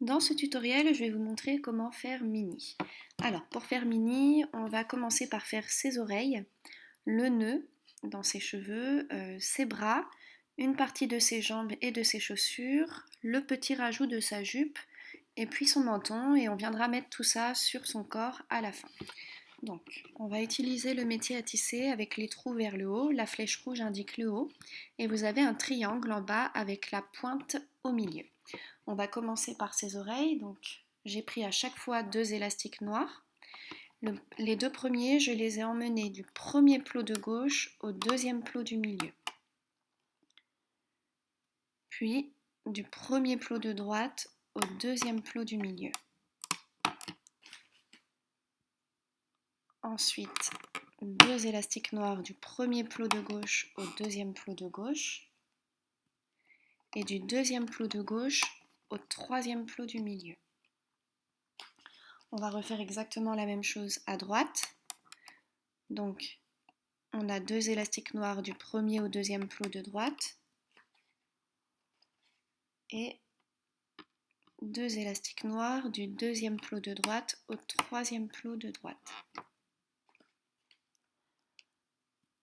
Dans ce tutoriel, je vais vous montrer comment faire Minnie. Alors, pour faire Minnie, on va commencer par faire ses oreilles, le nœud dans ses cheveux, ses bras, une partie de ses jambes et de ses chaussures, le petit rajout de sa jupe et puis son menton, et on viendra mettre tout ça sur son corps à la fin. Donc, on va utiliser le métier à tisser avec les trous vers le haut, la flèche rouge indique le haut, et vous avez un triangle en bas avec la pointe au milieu. On va commencer par ses oreilles, donc j'ai pris à chaque fois 2 élastiques noirs. Les 2 premiers, je les ai emmenés du premier plot de gauche au deuxième plot du milieu. Puis du premier plot de droite au deuxième plot du milieu. Ensuite, 2 élastiques noirs du premier plot de gauche au deuxième plot de gauche. Et du deuxième plot de gauche au troisième plot du milieu. On va refaire exactement la même chose à droite. Donc, on a 2 élastiques noirs du premier au deuxième plot de droite et 2 élastiques noirs du deuxième plot de droite au troisième plot de droite.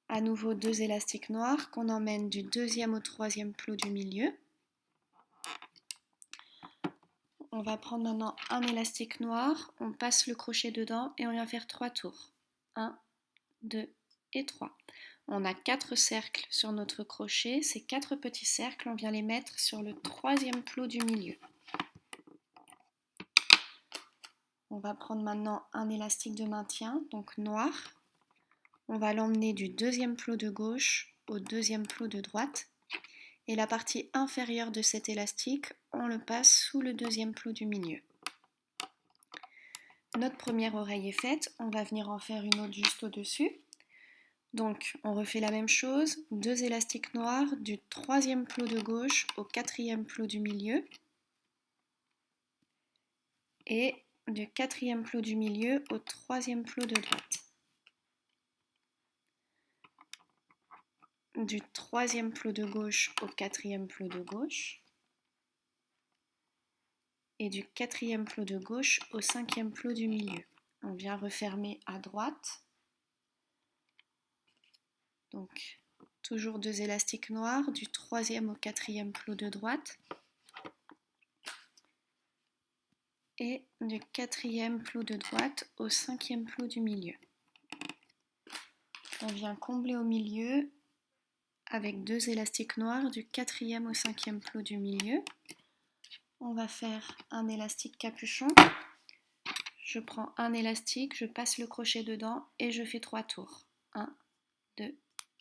À nouveau 2 élastiques noirs qu'on emmène du deuxième au troisième plot du milieu. On va prendre maintenant un élastique noir, on passe le crochet dedans et on vient faire 3 tours. 1, 2 et 3. On a 4 cercles sur notre crochet. Ces 4 petits cercles, on vient les mettre sur le troisième plot du milieu. On va prendre maintenant un élastique de maintien, donc noir. On va l'emmener du deuxième plot de gauche au deuxième plot de droite. Et la partie inférieure de cet élastique, on le passe sous le deuxième plot du milieu. Notre première oreille est faite, on va venir en faire une autre juste au-dessus. Donc on refait la même chose, 2 élastiques noirs du troisième plot de gauche au quatrième plot du milieu et du quatrième plot du milieu au troisième plot de droite. Du troisième plot de gauche au quatrième plot de gauche et du quatrième plot de gauche au cinquième plot du milieu. On vient refermer à droite. Donc toujours 2 élastiques noirs du troisième au quatrième plot de droite et du quatrième plot de droite au cinquième plot du milieu. On vient combler au milieu avec 2 élastiques noirs du quatrième au cinquième plot du milieu. On va faire un élastique capuchon. Je prends un élastique, je passe le crochet dedans et je fais 3 tours. 1, 2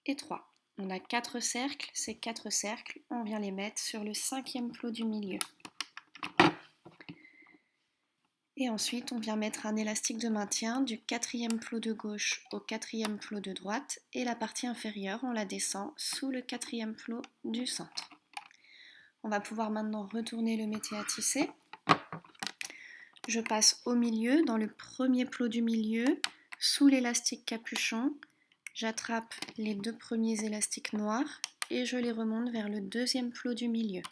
et 3. On a 4 cercles, ces 4 cercles, on vient les mettre sur le cinquième plot du milieu. Et ensuite, on vient mettre un élastique de maintien du quatrième plot de gauche au quatrième plot de droite et la partie inférieure, on la descend sous le quatrième plot du centre. On va pouvoir maintenant retourner le métier à tisser. Je passe au milieu, dans le premier plot du milieu, sous l'élastique capuchon. J'attrape les 2 premiers élastiques noirs et je les remonte vers le deuxième plot du milieu.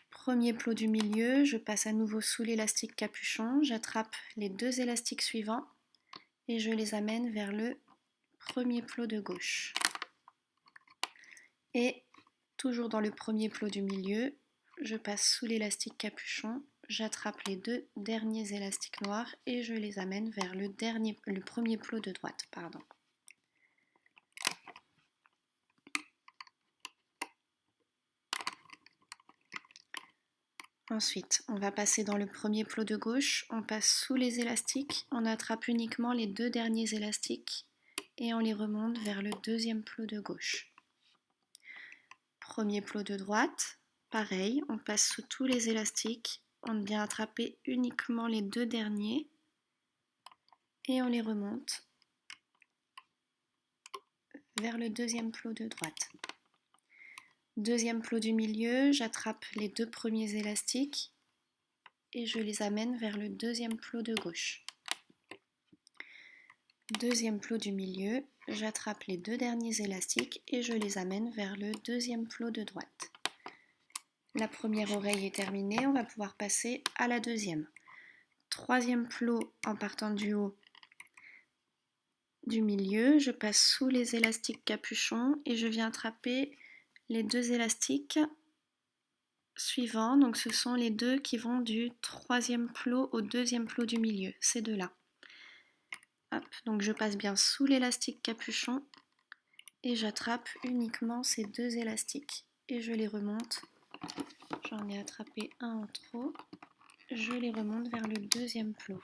Premier plot du milieu, je passe à nouveau sous l'élastique capuchon, j'attrape les 2 élastiques suivants et je les amène vers le premier plot de gauche. Et toujours dans le premier plot du milieu, je passe sous l'élastique capuchon, j'attrape les 2 derniers élastiques noirs et je les amène vers le premier plot de droite. Ensuite, on va passer dans le premier plot de gauche, on passe sous les élastiques, on attrape uniquement les 2 derniers élastiques et on les remonte vers le deuxième plot de gauche. Premier plot de droite, pareil, on passe sous tous les élastiques, on vient attraper uniquement les 2 derniers et on les remonte vers le deuxième plot de droite. Deuxième plot du milieu, j'attrape les 2 premiers élastiques et je les amène vers le deuxième plot de gauche. Deuxième plot du milieu, j'attrape les 2 derniers élastiques et je les amène vers le deuxième plot de droite. la première oreille est terminée, on va pouvoir passer à la deuxième. Troisième plot en partant du haut du milieu, je passe sous les élastiques capuchons et je viens attraper les deux élastiques suivants. Donc ce sont les deux qui vont du troisième plot au deuxième plot du milieu, ces deux-là. Hop, donc je passe bien sous l'élastique capuchon et j'attrape uniquement ces deux élastiques et je les remonte. J'en ai attrapé un en trop, je les remonte vers le deuxième plot.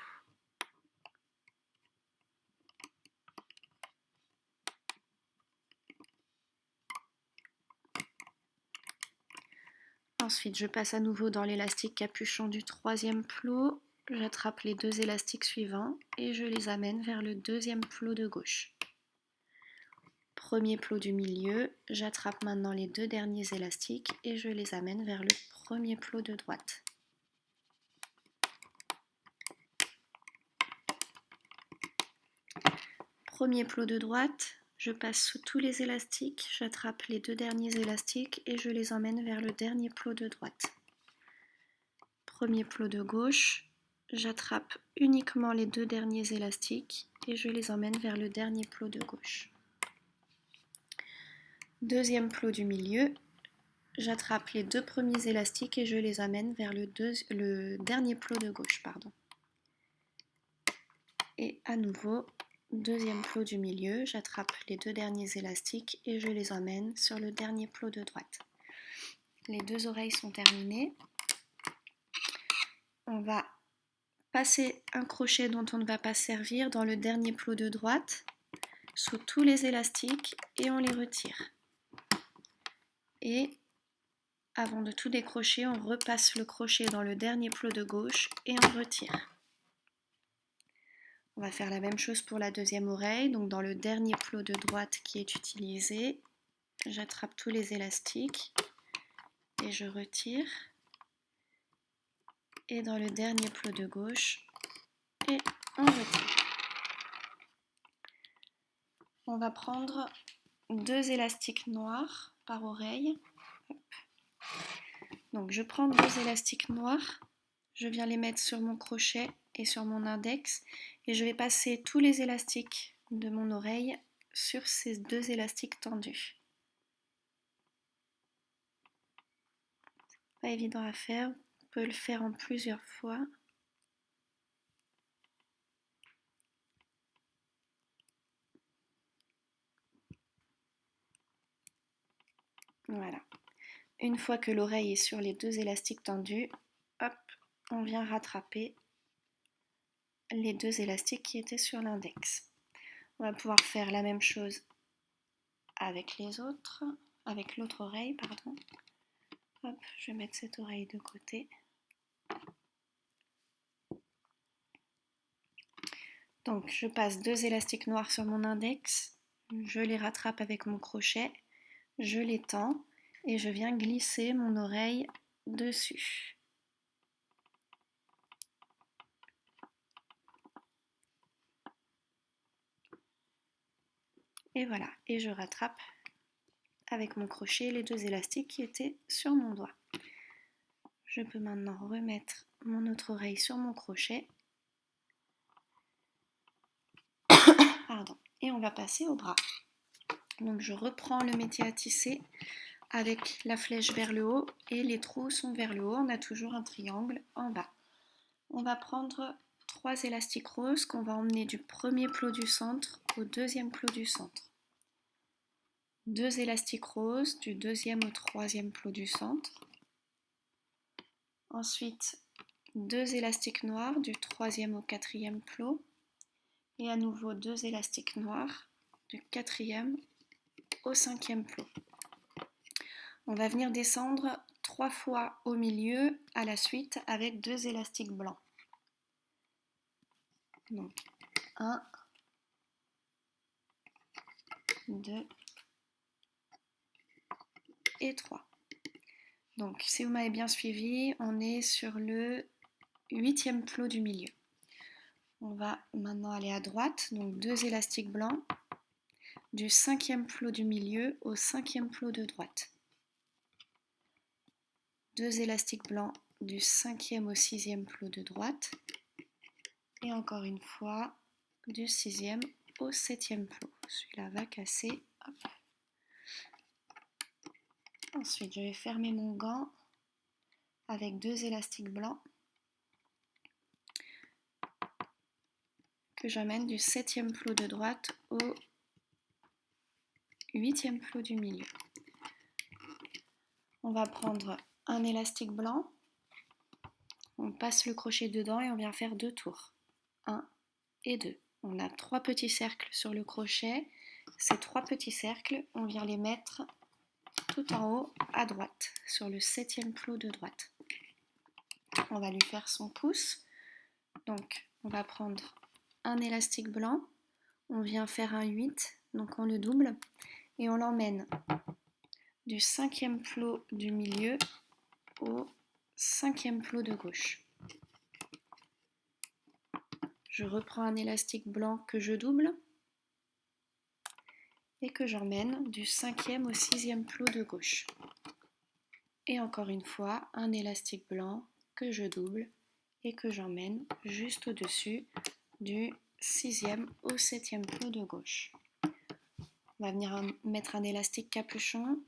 Ensuite, je passe à nouveau dans l'élastique capuchon du troisième plot, j'attrape les deux élastiques suivants et je les amène vers le deuxième plot de gauche. Premier plot du milieu, j'attrape maintenant les deux derniers élastiques et je les amène vers le premier plot de droite. Premier plot de droite, je passe sous tous les élastiques, j'attrape les deux derniers élastiques et je les emmène vers le dernier plot de droite. Premier plot de gauche, j'attrape uniquement les deux derniers élastiques et je les emmène vers le dernier plot de gauche. Deuxième plot du milieu, j'attrape les deux premiers élastiques et je les amène vers le dernier plot de gauche. Et à nouveau, deuxième plot du milieu, j'attrape les deux derniers élastiques et je les emmène sur le dernier plot de droite. Les deux oreilles sont terminées. On va passer un crochet dont on ne va pas servir dans le dernier plot de droite, sous tous les élastiques et on les retire. Et avant de tout décrocher, on repasse le crochet dans le dernier plot de gauche et on retire. On va faire la même chose pour la deuxième oreille, donc dans le dernier plot de droite qui est utilisé, j'attrape tous les élastiques et je retire. Et dans le dernier plot de gauche, et on retire. On va prendre deux élastiques noirs par oreille. Donc je prends deux élastiques noirs, je viens les mettre sur mon crochet et sur mon index et je vais passer tous les élastiques de mon oreille sur ces deux élastiques tendus. Pas évident à faire, on peut le faire en plusieurs fois. Voilà. Une fois que l'oreille est sur les deux élastiques tendus, hop, on vient rattraper les deux élastiques qui étaient sur l'index. On va pouvoir faire la même chose avec les autres, avec l'autre oreille, pardon. Hop, je vais mettre cette oreille de côté. Donc je passe deux élastiques noirs sur mon index, je les rattrape avec mon crochet, je les tends et je viens glisser mon oreille dessus. Et voilà, et je rattrape avec mon crochet les deux élastiques qui étaient sur mon doigt. Je peux maintenant remettre mon autre oreille sur mon crochet. Pardon. Et on va passer au bras. Donc je reprends le métier à tisser avec la flèche vers le haut et les trous sont vers le haut. On a toujours un triangle en bas. On va prendre trois élastiques roses qu'on va emmener du premier plot du centre au deuxième plot du centre. Deux élastiques roses du deuxième au troisième plot du centre. Ensuite, deux élastiques noirs du troisième au quatrième plot. Et à nouveau deux élastiques noirs du quatrième au cinquième plot. On va venir descendre 3 fois au milieu à la suite avec deux élastiques blancs. Donc 1, 2 et 3. Donc si vous m'avez bien suivi, on est sur le 8e plot du milieu. On va maintenant aller à droite, donc deux élastiques blancs du 5e plot du milieu au 5e plot de droite. 2 élastiques blancs du 5e au 6e plot de droite et encore une fois du 6e au 7e plot. Celui-là va casser. Hop. Ensuite, je vais fermer mon gant avec 2 élastiques blancs que j'amène du 7e plot de droite au 8e plot du milieu. On va prendre un élastique blanc, on passe le crochet dedans et on vient faire 2 tours. 1 et 2. On a 3 petits cercles sur le crochet. Ces 3 petits cercles, on vient les mettre tout en haut à droite, sur le 7e plot de droite. On va lui faire son pouce. Donc, on va prendre un élastique blanc, on vient faire un 8, donc on le double, et on l'emmène du 5e plot du milieu au 5e plot de gauche. Je reprends un élastique blanc que je double et que j'emmène du 5e au 6e plot de gauche. Et encore une fois, un élastique blanc que je double et que j'emmène juste au-dessus du 6e au 7e plot de gauche. On va venir mettre un élastique capuchon.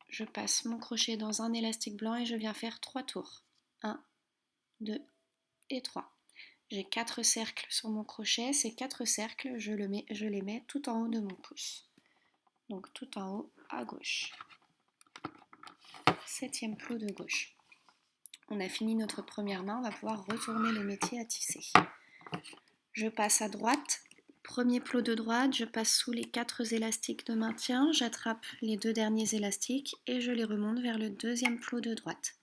Je passe mon crochet dans un élastique blanc et je viens faire 3 tours. 1, 2 et 3. J'ai 4 cercles sur mon crochet. Ces 4 cercles, je les mets tout en haut de mon pouce. Donc tout en haut à gauche. 7e plot de gauche. On a fini notre première main, on va pouvoir retourner le métier à tisser. Je passe à droite, premier plot de droite, je passe sous les 4 élastiques de maintien, j'attrape les 2 derniers élastiques et je les remonte vers le 2e plot de droite.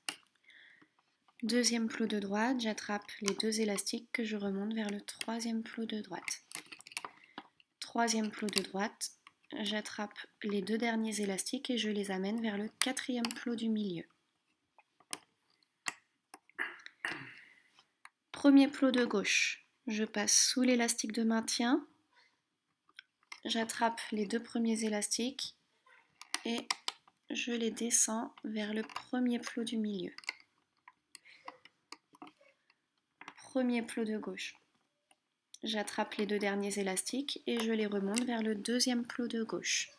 Deuxième plot de droite, j'attrape les 2 élastiques que je remonte vers le 3e plot de droite. 3e plot de droite, j'attrape les 2 derniers élastiques et je les amène vers le 4e plot du milieu. Premier plot de gauche, je passe sous l'élastique de maintien, j'attrape les 2 premiers élastiques et je les descends vers le premier plot du milieu. Premier plot de gauche, j'attrape les 2 derniers élastiques et je les remonte vers le 2e plot de gauche.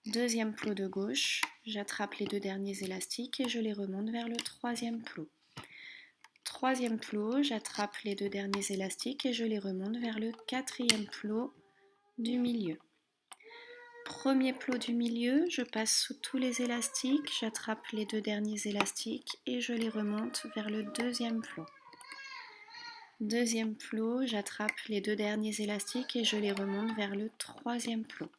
Deuxième plot de gauche, j'attrape les 2 derniers élastiques et je les remonte vers le 3e plot. Troisième plot, j'attrape les 2 derniers élastiques et je les remonte vers le 4e plot du milieu. Premier plot du milieu, je passe sous tous les élastiques, j'attrape les 2 derniers élastiques et je les remonte vers le 2e plot. Deuxième plot, j'attrape les 2 derniers élastiques et je les remonte vers le 3e plot.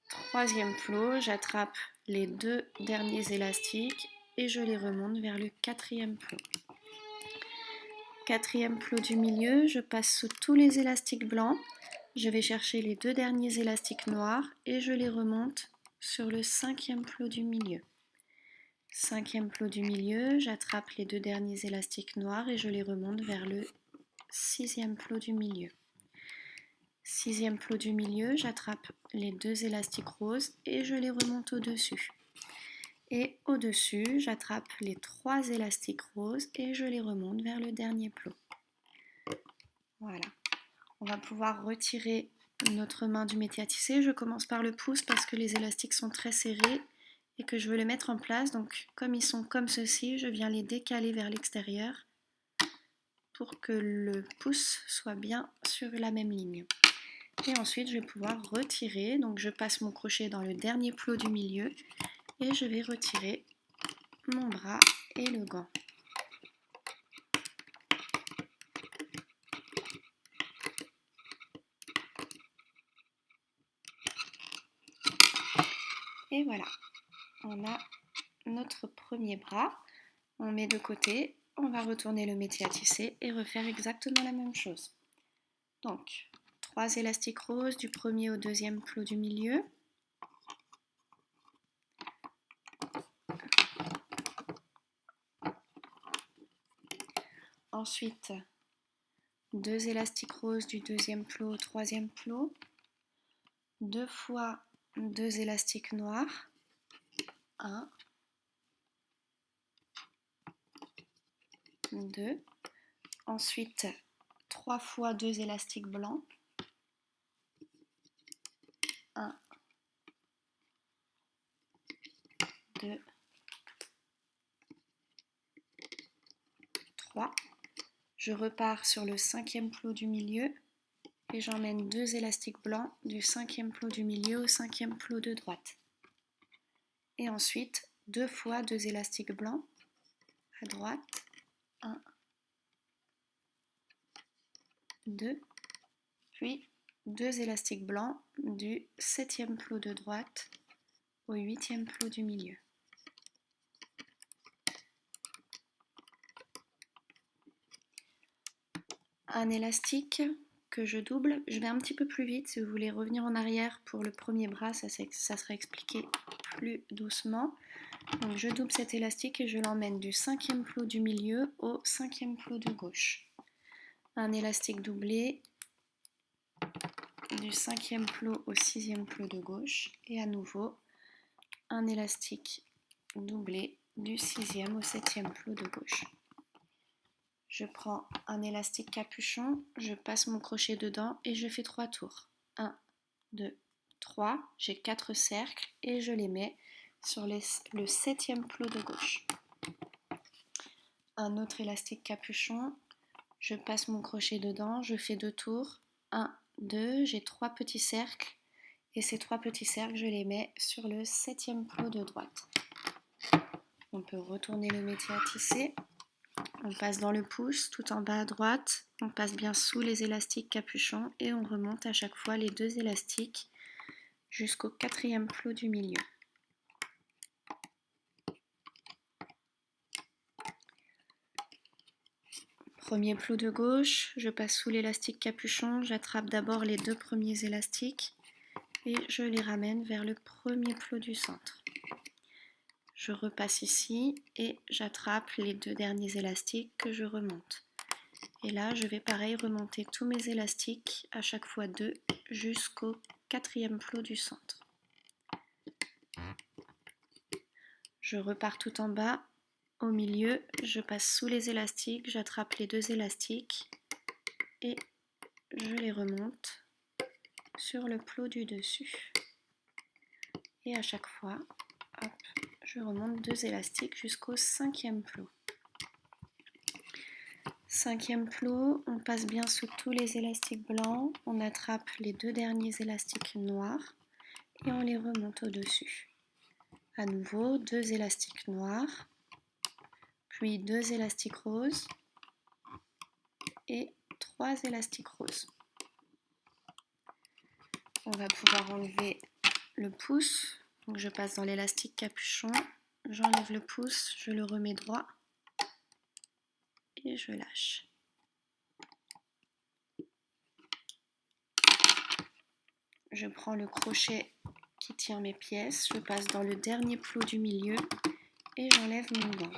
Troisième plot, j'attrape les 2 derniers élastiques et je les remonte vers le 4e plot. Quatrième plot du milieu, je passe sous tous les élastiques blancs, je vais chercher les 2 derniers élastiques noirs et je les remonte sur le 5e plot du milieu. 5e plot du milieu, j'attrape les 2 derniers élastiques noirs et je les remonte vers le 6e plot du milieu. 6e plot du milieu, j'attrape les 2 élastiques roses et je les remonte au-dessus. Et au-dessus, j'attrape les 3 élastiques roses et je les remonte vers le dernier plot. Voilà. On va pouvoir retirer notre main du métier à tisser. Je commence par le pouce parce que les élastiques sont très serrés et que je veux les mettre en place. Donc comme ils sont comme ceci, je viens les décaler vers l'extérieur pour que le pouce soit bien sur la même ligne. Et ensuite, je vais pouvoir retirer. Donc, je passe mon crochet dans le dernier plot du milieu et je vais retirer mon bras et le gant. Et voilà, on a notre premier bras. On met de côté, on va retourner le métier à tisser et refaire exactement la même chose. Donc, 3 élastiques roses du premier au 2e plot du milieu. Ensuite, 2 élastiques roses du 2e plot au 3e plot. 2 fois 2 élastiques noirs. 1 2. Ensuite, 3 fois 2 élastiques blancs. 1, 2, 3. Je repars sur le 5e plot du milieu et j'emmène 2 élastiques blancs du 5e plot du milieu au 5e plot de droite. Et ensuite, 2 fois 2 élastiques blancs à droite. 1, 2, puis 2 élastiques blancs du 7e plot de droite au 8e plot du milieu. Un élastique que je double, je vais un petit peu plus vite si vous voulez revenir en arrière pour le premier bras, ça sera expliqué plus doucement. Donc je double cet élastique et je l'emmène du 5e plot du milieu au 5e plot de gauche. Un élastique doublé du 5e plot au 6e plot de gauche et à nouveau un élastique doublé du 6e au 7e plot de gauche. Je prends un élastique capuchon, je passe mon crochet dedans et je fais 3 tours. 1, 2, 3, j'ai 4 cercles et je les mets sur le 7e plot de gauche. Un autre élastique capuchon, je passe mon crochet dedans, je fais 2 tours. 1, 2, j'ai 3 petits cercles et ces 3 petits cercles, je les mets sur le 7e plot de droite. On peut retourner le métier à tisser. On passe dans le pouce, tout en bas à droite, on passe bien sous les élastiques capuchons et on remonte à chaque fois les 2 élastiques jusqu'au 4e plot du milieu. Premier plot de gauche, je passe sous l'élastique capuchon, j'attrape d'abord les 2 premiers élastiques et je les ramène vers le premier plot du centre. Je repasse ici et j'attrape les 2 derniers élastiques que je remonte. Et là, je vais pareil remonter tous mes élastiques, à chaque fois 2, jusqu'au 4e plot du centre. Je repars tout en bas. Au milieu, je passe sous les élastiques, j'attrape les 2 élastiques et je les remonte sur le plot du dessus. Et à chaque fois, hop, je remonte 2 élastiques jusqu'au 5e plot. 5e plot, on passe bien sous tous les élastiques blancs, on attrape les 2 derniers élastiques noirs et on les remonte au-dessus. À nouveau, 2 élastiques noirs, puis 2 élastiques roses et 3 élastiques roses. On va pouvoir enlever le pouce. Donc je passe dans l'élastique capuchon, j'enlève le pouce, je le remets droit et je lâche. Je prends le crochet qui tient mes pièces, je passe dans le dernier plot du milieu et j'enlève mon gant.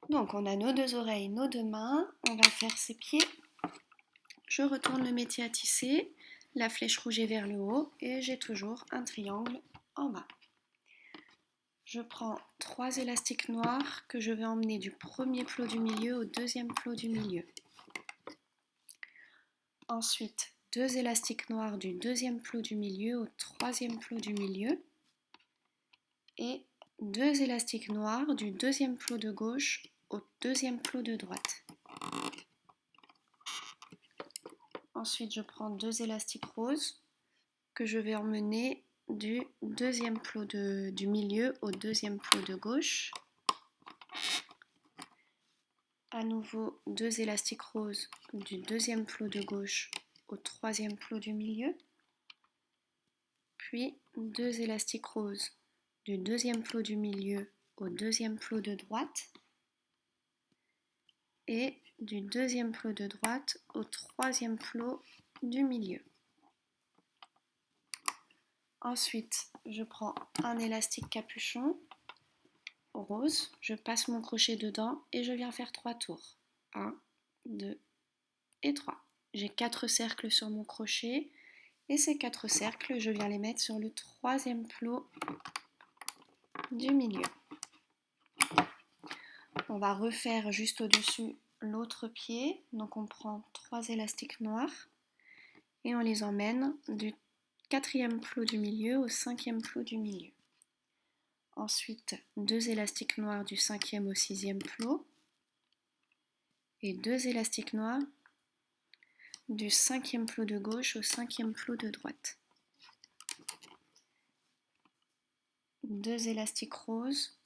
Donc on a nos 2 oreilles, nos 2 mains, on va faire ses pieds. Je retourne le métier à tisser, la flèche rouge est vers le haut et j'ai toujours un triangle en bas. Je prends 3 élastiques noirs que je vais emmener du premier plot du milieu au 2e plot du milieu. Ensuite, 2 élastiques noirs du 2e plot du milieu au 3e plot du milieu. Et 2 élastiques noirs du 2e plot de gauche au 2e plot de droite. Ensuite, je prends 2 élastiques roses que je vais emmener du 2e plot du milieu au 2e plot de gauche. À nouveau, 2 élastiques roses du 2e plot de gauche au 3e plot du milieu. Puis 2 élastiques roses du 2e plot du milieu au 2e plot de droite. Et du 2e plot de droite au 3e plot du milieu. Ensuite, je prends un élastique capuchon rose, je passe mon crochet dedans et je viens faire 3 tours. 1, 2 et 3. J'ai 4 cercles sur mon crochet et ces 4 cercles, je viens les mettre sur le troisième plot du milieu. On va refaire juste au-dessus l'autre pied, donc on prend 3 élastiques noirs et on les emmène du quatrième plot du milieu au cinquième plot du milieu. Ensuite, 2 élastiques noirs du cinquième au sixième plot et 2 élastiques noirs du cinquième plot de gauche au cinquième plot de droite. 2 élastiques roses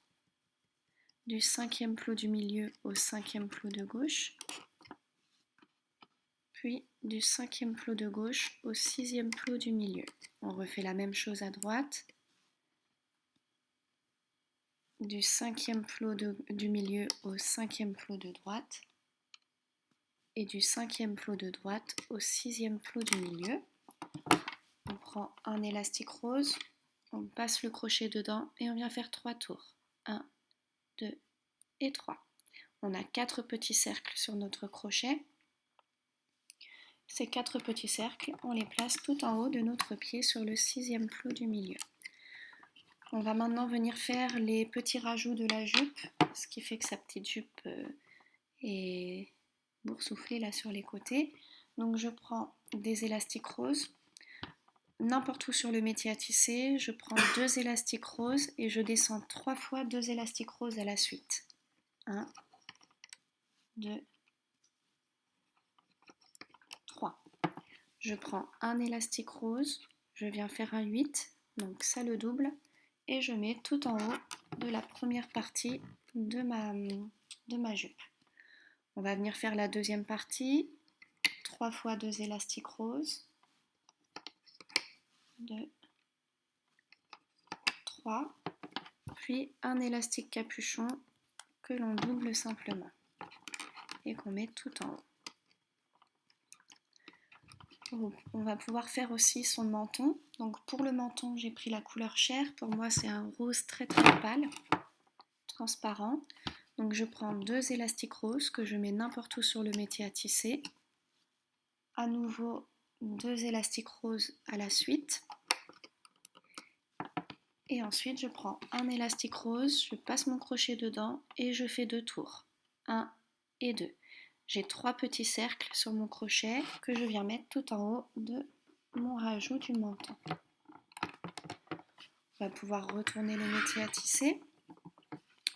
du cinquième plot du milieu au cinquième plot de gauche, puis du cinquième plot de gauche au sixième plot du milieu. On refait la même chose à droite, du cinquième plot du milieu au cinquième plot de droite, et du cinquième plot de droite au sixième plot du milieu. On prend un élastique rose, on passe le crochet dedans et on vient faire 3 tours. 1, 2 et 3. On a 4 petits cercles sur notre crochet. Ces 4 petits cercles, on les place tout en haut de notre pied sur le sixième plot du milieu. On va maintenant venir faire les petits rajouts de la jupe, ce qui fait que sa petite jupe est boursouflée là sur les côtés. Donc je prends des élastiques roses, n'importe où sur le métier à tisser, je prends 2 élastiques roses et je descends 3 fois 2 élastiques roses à la suite. 1, 2, 3. Je prends un élastique rose, je viens faire un 8, donc ça le double, et je mets tout en haut de la première partie de ma jupe. On va venir faire la deuxième partie, 3 fois 2 élastiques roses, 2, 3, puis un élastique capuchon que l'on double simplement et qu'on met tout en haut. On va pouvoir faire aussi son menton. Donc pour le menton, j'ai pris la couleur chair. Pour moi, c'est un rose très très pâle, transparent. Donc je prends 2 élastiques roses que je mets n'importe où sur le métier à tisser. À nouveau 2 élastiques roses à la suite. Et ensuite je prends un élastique rose, je passe mon crochet dedans et je fais 2 tours. 1 et 2. J'ai 3 petits cercles sur mon crochet que je viens mettre tout en haut de mon rajout du menton. On va pouvoir retourner le métier à tisser.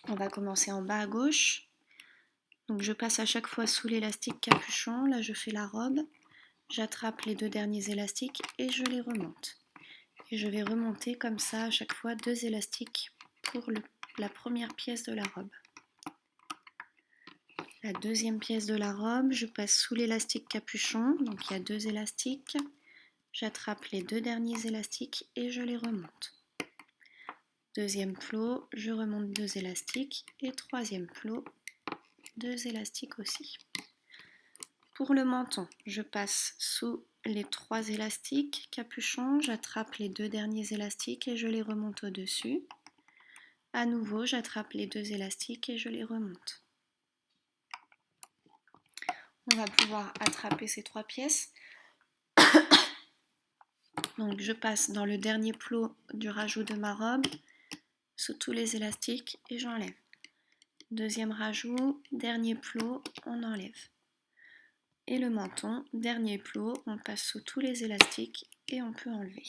On va commencer en bas à gauche. Donc je passe à chaque fois sous l'élastique capuchon. Là je fais la robe. J'attrape les 2 derniers élastiques et je les remonte. Et je vais remonter comme ça à chaque fois 2 élastiques pour la première pièce de la robe. La deuxième pièce de la robe, je passe sous l'élastique capuchon, donc il y a 2 élastiques. J'attrape les 2 derniers élastiques et je les remonte. Deuxième plot, je remonte 2 élastiques et troisième plot, 2 élastiques aussi. Pour le menton, je passe sous les 3 élastiques capuchon, j'attrape les 2 derniers élastiques et je les remonte au-dessus. À nouveau, j'attrape les 2 élastiques et je les remonte. On va pouvoir attraper ces 3 pièces. Donc je passe dans le dernier plot du rajout de ma robe, sous tous les élastiques et j'enlève. Deuxième rajout, dernier plot, on enlève. Et le menton, dernier plot, on passe sous tous les élastiques et on peut enlever.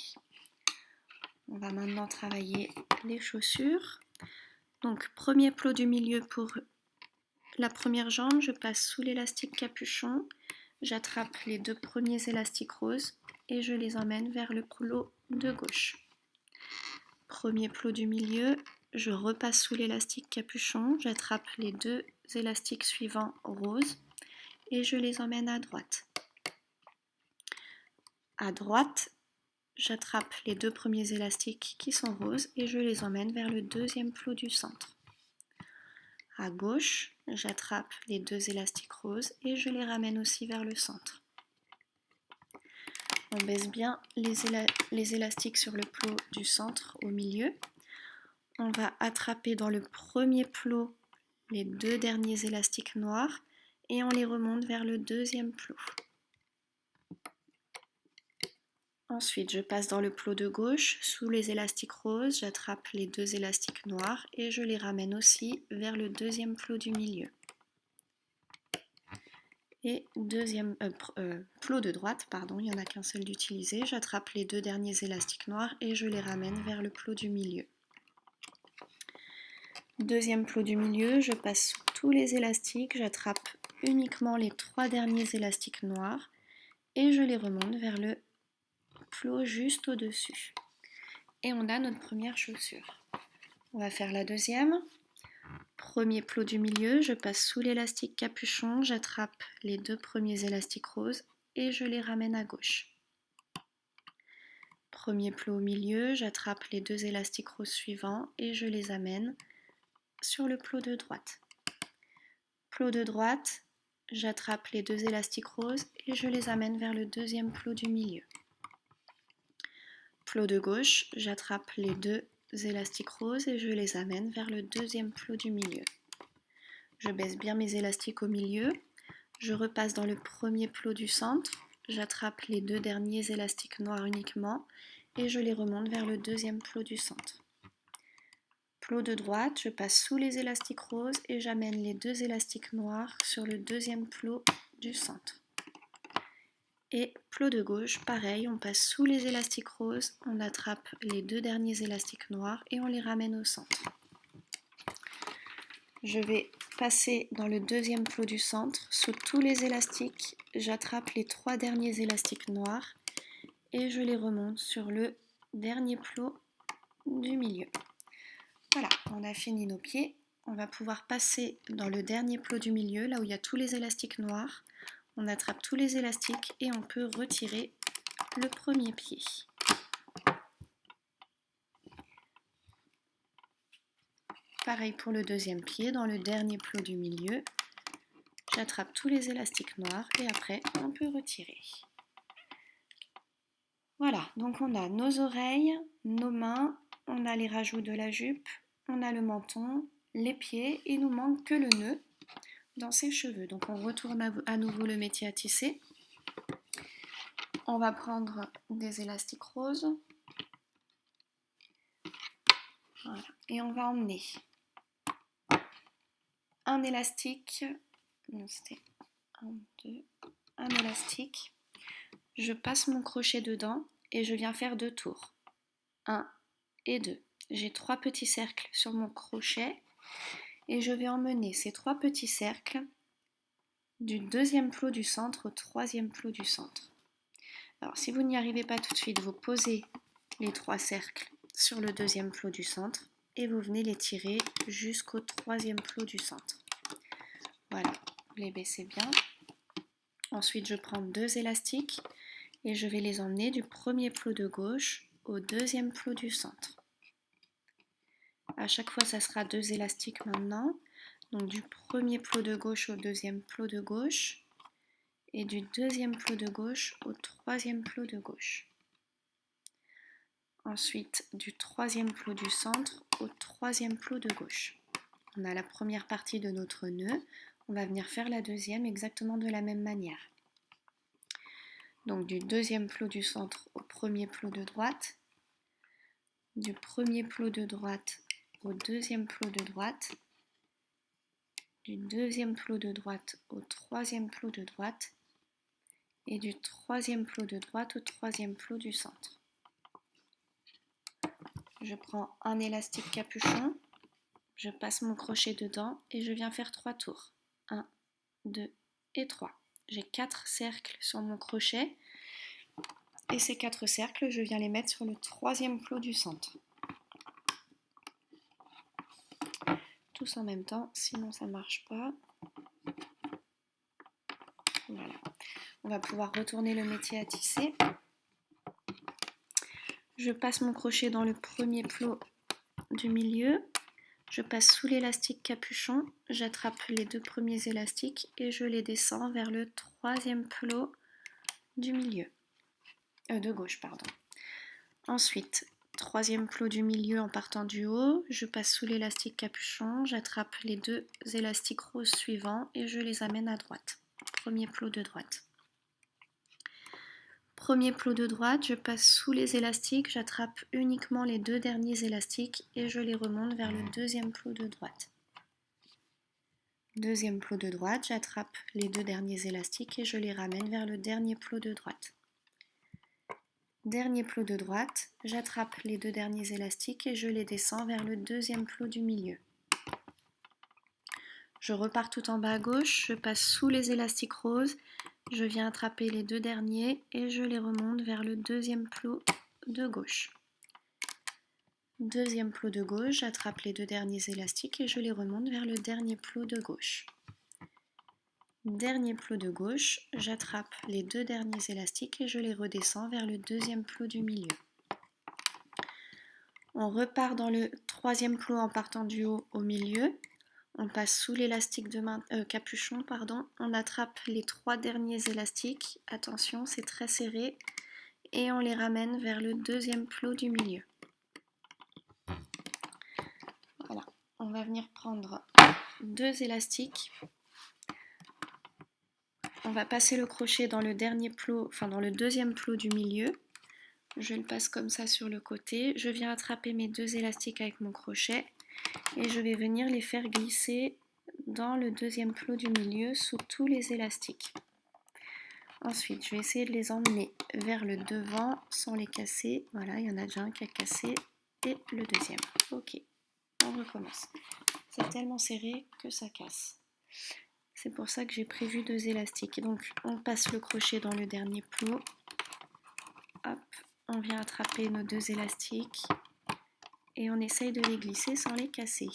On va maintenant travailler les chaussures. Donc premier plot du milieu pour la première jambe, je passe sous l'élastique capuchon, j'attrape les 2 premiers élastiques roses et je les emmène vers le plot de gauche. Premier plot du milieu, je repasse sous l'élastique capuchon, j'attrape les 2 élastiques suivants roses et je les emmène à droite. À droite, j'attrape les 2 premiers élastiques qui sont roses et je les emmène vers le deuxième plot du centre. À gauche, j'attrape les 2 élastiques roses et je les ramène aussi vers le centre. On baisse bien les élastiques sur le plot du centre au milieu. On va attraper dans le premier plot les 2 derniers élastiques noirs et on les remonte vers le deuxième plot. Ensuite, je passe dans le plot de gauche, sous les élastiques roses, j'attrape les 2 élastiques noirs et je les ramène aussi vers le deuxième plot du milieu. Et plot de droite, pardon, il n'y en a qu'un seul d'utilisé, j'attrape les 2 derniers élastiques noirs et je les ramène vers le plot du milieu. Deuxième plot du milieu, je passe sous tous les élastiques, j'attrape uniquement les 3 derniers élastiques noirs et je les remonte vers le plot juste au-dessus. Et on a notre première chaussure. On va faire la deuxième. Premier plot du milieu, je passe sous l'élastique capuchon, j'attrape les 2 premiers élastiques roses et je les ramène à gauche. Premier plot au milieu, j'attrape les 2 élastiques roses suivants et je les amène sur le plot de droite. Plot de droite, j'attrape les 2 élastiques roses et je les amène vers le deuxième plot du milieu. Plot de gauche, j'attrape les 2 élastiques roses et je les amène vers le deuxième plot du milieu. Je baisse bien mes élastiques au milieu, je repasse dans le premier plot du centre, j'attrape les 2 derniers élastiques noirs uniquement et je les remonte vers le deuxième plot du centre. Plot de droite, je passe sous les élastiques roses et j'amène les 2 élastiques noirs sur le deuxième plot du centre. Et plot de gauche, pareil, on passe sous les élastiques roses, on attrape les 2 derniers élastiques noirs et on les ramène au centre. Je vais passer dans le deuxième plot du centre, sous tous les élastiques, j'attrape les 3 derniers élastiques noirs et je les remonte sur le dernier plot du milieu. Voilà, on a fini nos pieds. On va pouvoir passer dans le dernier plot du milieu, là où il y a tous les élastiques noirs. On attrape tous les élastiques et on peut retirer le premier pied. Pareil pour le deuxième pied, dans le dernier plot du milieu, j'attrape tous les élastiques noirs et après on peut retirer. Voilà, donc on a nos oreilles, nos mains, on a les rajouts de la jupe, on a le menton, les pieds, et il nous manque que le nœud dans ses cheveux. Donc on retourne à nouveau le métier à tisser. On va prendre des élastiques roses. Voilà. Et on va emmener un élastique, non c'était un élastique. Je passe mon crochet dedans et je viens faire 2 tours. 1 et 2. J'ai 3 petits cercles sur mon crochet et je vais emmener ces 3 petits cercles du deuxième plot du centre au troisième plot du centre. Alors si vous n'y arrivez pas tout de suite, vous posez les 3 cercles sur le deuxième plot du centre et vous venez les tirer jusqu'au troisième plot du centre. Voilà, vous les baissez bien. Ensuite, je prends 2 élastiques et je vais les emmener du premier plot de gauche au deuxième plot du centre. À chaque fois, ça sera 2 élastiques maintenant. Donc du premier plot de gauche au deuxième plot de gauche et du deuxième plot de gauche au troisième plot de gauche. Ensuite, du troisième plot du centre au troisième plot de gauche. On a la première partie de notre nœud. On va venir faire la deuxième exactement de la même manière. Donc du deuxième plot du centre au premier plot de droite, du premier plot de droite au deuxième plot de droite, du deuxième plot de droite au troisième plot de droite et du troisième plot de droite au troisième plot du centre. Je prends un élastique capuchon, je passe mon crochet dedans et je viens faire 3 tours. 1, 2 et 3. J'ai 4 cercles sur mon crochet et ces 4 cercles, je viens les mettre sur le troisième plot du centre. Tous en même temps, sinon ça ne marche pas. Voilà. On va pouvoir retourner le métier à tisser. Je passe mon crochet dans le premier plot du milieu. Je passe sous l'élastique capuchon, j'attrape les 2 premiers élastiques et je les descends vers le troisième plot du milieu. De gauche, pardon. Ensuite, troisième plot du milieu en partant du haut, je passe sous l'élastique capuchon, j'attrape les deux élastiques roses suivants et je les amène à droite. Premier plot de droite. Premier plot de droite, je passe sous les élastiques, j'attrape uniquement les deux derniers élastiques et je les remonte vers le deuxième plot de droite. Deuxième plot de droite, j'attrape les deux derniers élastiques et je les ramène vers le dernier plot de droite. Dernier plot de droite, j'attrape les deux derniers élastiques et je les descends vers le deuxième plot du milieu. Je repars tout en bas à gauche, je passe sous les élastiques roses, je viens attraper les deux derniers et je les remonte vers le deuxième plot de gauche. Deuxième plot de gauche, j'attrape les deux derniers élastiques et je les remonte vers le dernier plot de gauche. Dernier plot de gauche, j'attrape les deux derniers élastiques et je les redescends vers le deuxième plot du milieu. On repart dans le troisième plot en partant du haut au milieu. On passe sous l'élastique de capuchon, on attrape les trois derniers élastiques. Attention, c'est très serré. Et on les ramène vers le deuxième plot du milieu. Voilà, on va venir prendre deux élastiques. On va passer le crochet dans le dernier plot, dans le deuxième plot du milieu. Je le passe comme ça sur le côté. Je viens attraper mes deux élastiques avec mon crochet et je vais venir les faire glisser dans le deuxième plot du milieu sous tous les élastiques. Ensuite, je vais essayer de les emmener vers le devant sans les casser. Voilà, il y en a déjà un qui a cassé et le deuxième. Ok, on recommence. C'est tellement serré que ça casse. C'est pour ça que j'ai prévu deux élastiques. Donc, on passe le crochet dans le dernier plot. Hop, on vient attraper nos deux élastiques et on essaye de les glisser sans les casser.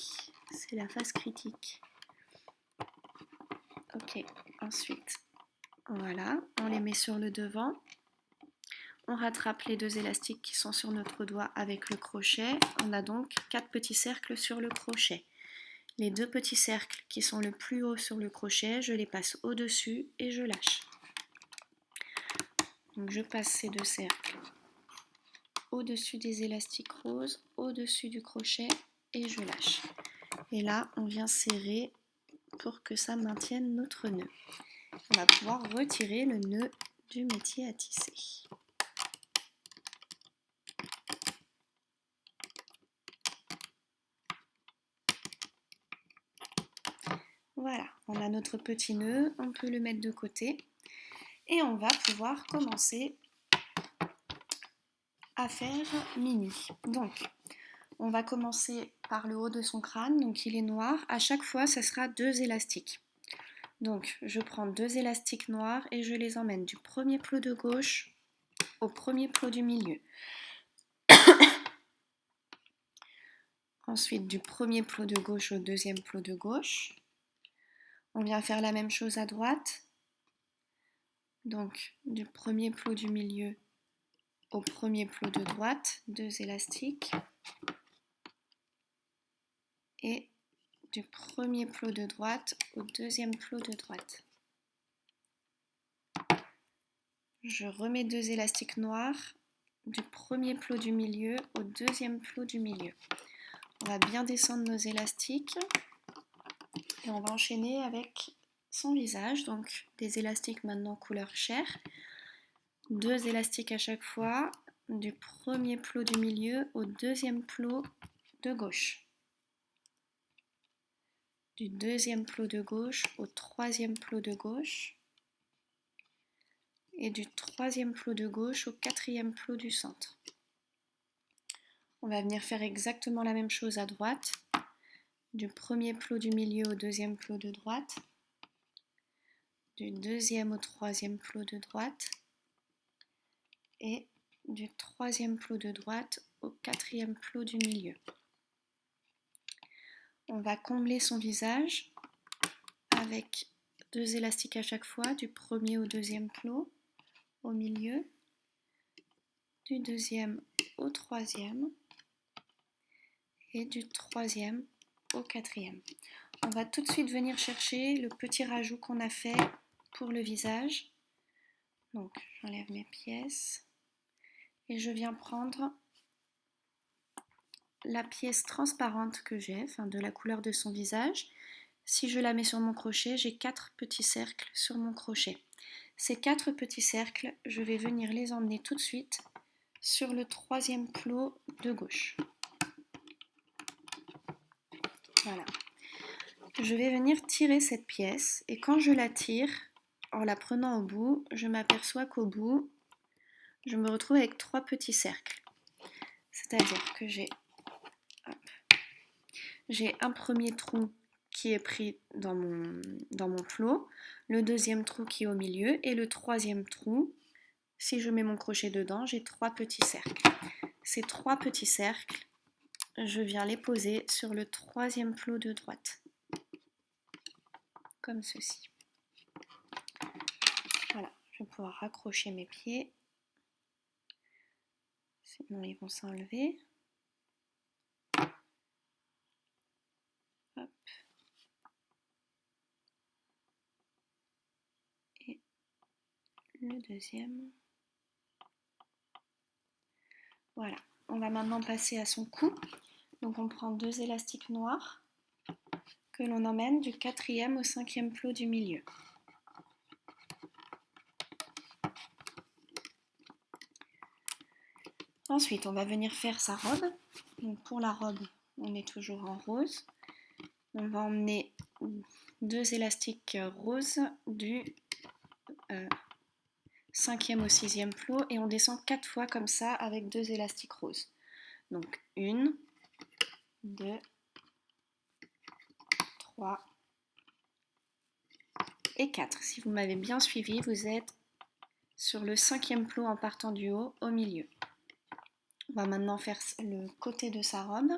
C'est la phase critique. Ok, ensuite, voilà, on les met sur le devant. On rattrape les deux élastiques qui sont sur notre doigt avec le crochet. On a donc 4 petits cercles sur le crochet. Les deux petits cercles qui sont le plus haut sur le crochet, je les passe au-dessus et je lâche. Donc je passe ces deux cercles au-dessus des élastiques roses, au-dessus du crochet et je lâche. Et là, on vient serrer pour que ça maintienne notre nœud. On va pouvoir retirer le nœud du métier à tisser. Voilà, on a notre petit nœud, on peut le mettre de côté et on va pouvoir commencer à faire Mini. Donc, on va commencer par le haut de son crâne, donc il est noir. À chaque fois, ça sera deux élastiques. Donc, je prends deux élastiques noirs et je les emmène du premier plot de gauche au premier plot du milieu. Ensuite, du premier plot de gauche au deuxième plot de gauche. On vient faire la même chose à droite. Donc, du premier plot du milieu au premier plot de droite, deux élastiques. Et du premier plot de droite au deuxième plot de droite. Je remets deux élastiques noirs du premier plot du milieu au deuxième plot du milieu. On va bien descendre nos élastiques et on va enchaîner avec son visage, donc des élastiques maintenant couleur chair. Deux élastiques à chaque fois, du premier plot du milieu au deuxième plot de gauche. Du deuxième plot de gauche au troisième plot de gauche. Et du troisième plot de gauche au quatrième plot du centre. On va venir faire exactement la même chose à droite. Du premier plot du milieu au deuxième plot de droite. Du deuxième au troisième plot de droite. Et du troisième plot de droite au quatrième plot du milieu. On va combler son visage avec deux élastiques à chaque fois, du premier au deuxième plot, au milieu, du deuxième au troisième et du troisième au quatrième. On va tout de suite venir chercher le petit rajout qu'on a fait pour le visage. Donc j'enlève mes pièces et je viens prendre la pièce transparente que j'ai, enfin de la couleur de son visage. Si je la mets sur mon crochet, j'ai 4 petits cercles sur mon crochet. Ces 4 petits cercles, je vais venir les emmener tout de suite sur le 3e plot de gauche. Voilà. Je vais venir tirer cette pièce et quand je la tire, en la prenant au bout, je m'aperçois qu'au bout, je me retrouve avec 3 petits cercles. C'est-à-dire que j'ai un premier trou qui est pris dans mon plot, le deuxième trou qui est au milieu et le troisième trou, si je mets mon crochet dedans, j'ai 3 petits cercles. Ces 3 petits cercles, je viens les poser sur le 3e plot de droite, comme ceci. Voilà, je vais pouvoir raccrocher mes pieds, sinon ils vont s'enlever. Hop. Et le deuxième. Voilà, on va maintenant passer à son cou. Donc on prend 2 élastiques noirs que l'on emmène du 4e au 5e plot du milieu. Ensuite, on va venir faire sa robe. Donc pour la robe, on est toujours en rose. On va emmener 2 élastiques roses du 5e au 6e plot et on descend 4 fois comme ça avec 2 élastiques roses. Donc 1, 2, 3 et 4. Si vous m'avez bien suivi, vous êtes sur le 5e plot en partant du haut au milieu. On va maintenant faire le côté de sa robe.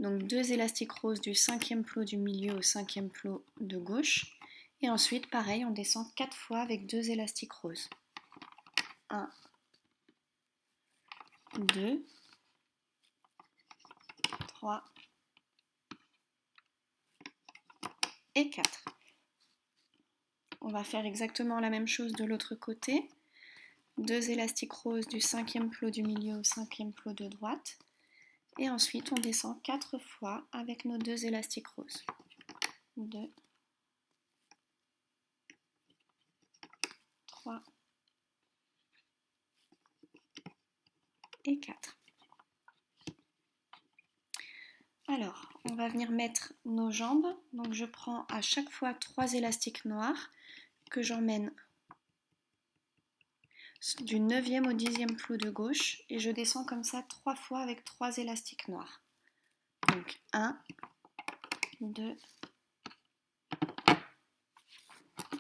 Donc 2 élastiques roses du 5e plot du milieu au 5e plot de gauche. Et ensuite, pareil, on descend 4 fois avec 2 élastiques roses. 1, 2, 3 et 4. On va faire exactement la même chose de l'autre côté. 2 élastiques roses du 5e plot du milieu au 5e plot de droite. Et ensuite, on descend 4 fois avec nos 2 élastiques roses. 2, 3 et 4. Alors, on va venir mettre nos jambes. Donc je prends à chaque fois 3 élastiques noirs que j'emmène du 9e au 10e plot de gauche et je descends comme ça 3 fois avec 3 élastiques noirs. Donc 1, 2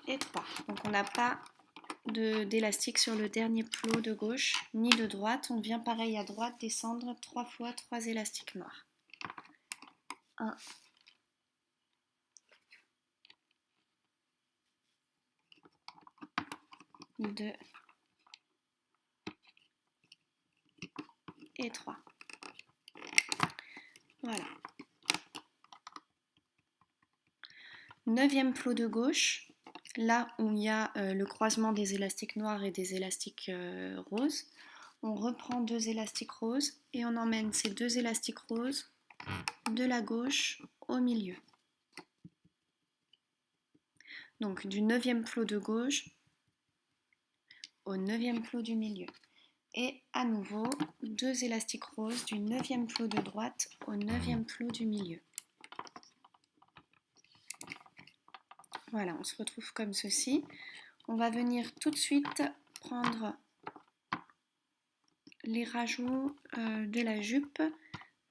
et 3. Donc on n'a pas d'élastique sur le dernier plot de gauche ni de droite. On vient pareil à droite descendre 3 fois 3 élastiques noirs. 1, 2 et 3. Voilà. 9e plot de gauche, là où il y a le croisement des élastiques noirs et des élastiques roses, on reprend 2 élastiques roses et on emmène ces 2 élastiques roses de la gauche au milieu. Donc du 9e plot de gauche au 9e plot du milieu. Et à nouveau, 2 élastiques roses du 9e plot de droite au 9e plot du milieu. Voilà, on se retrouve comme ceci. On va venir tout de suite prendre les rajouts de la jupe.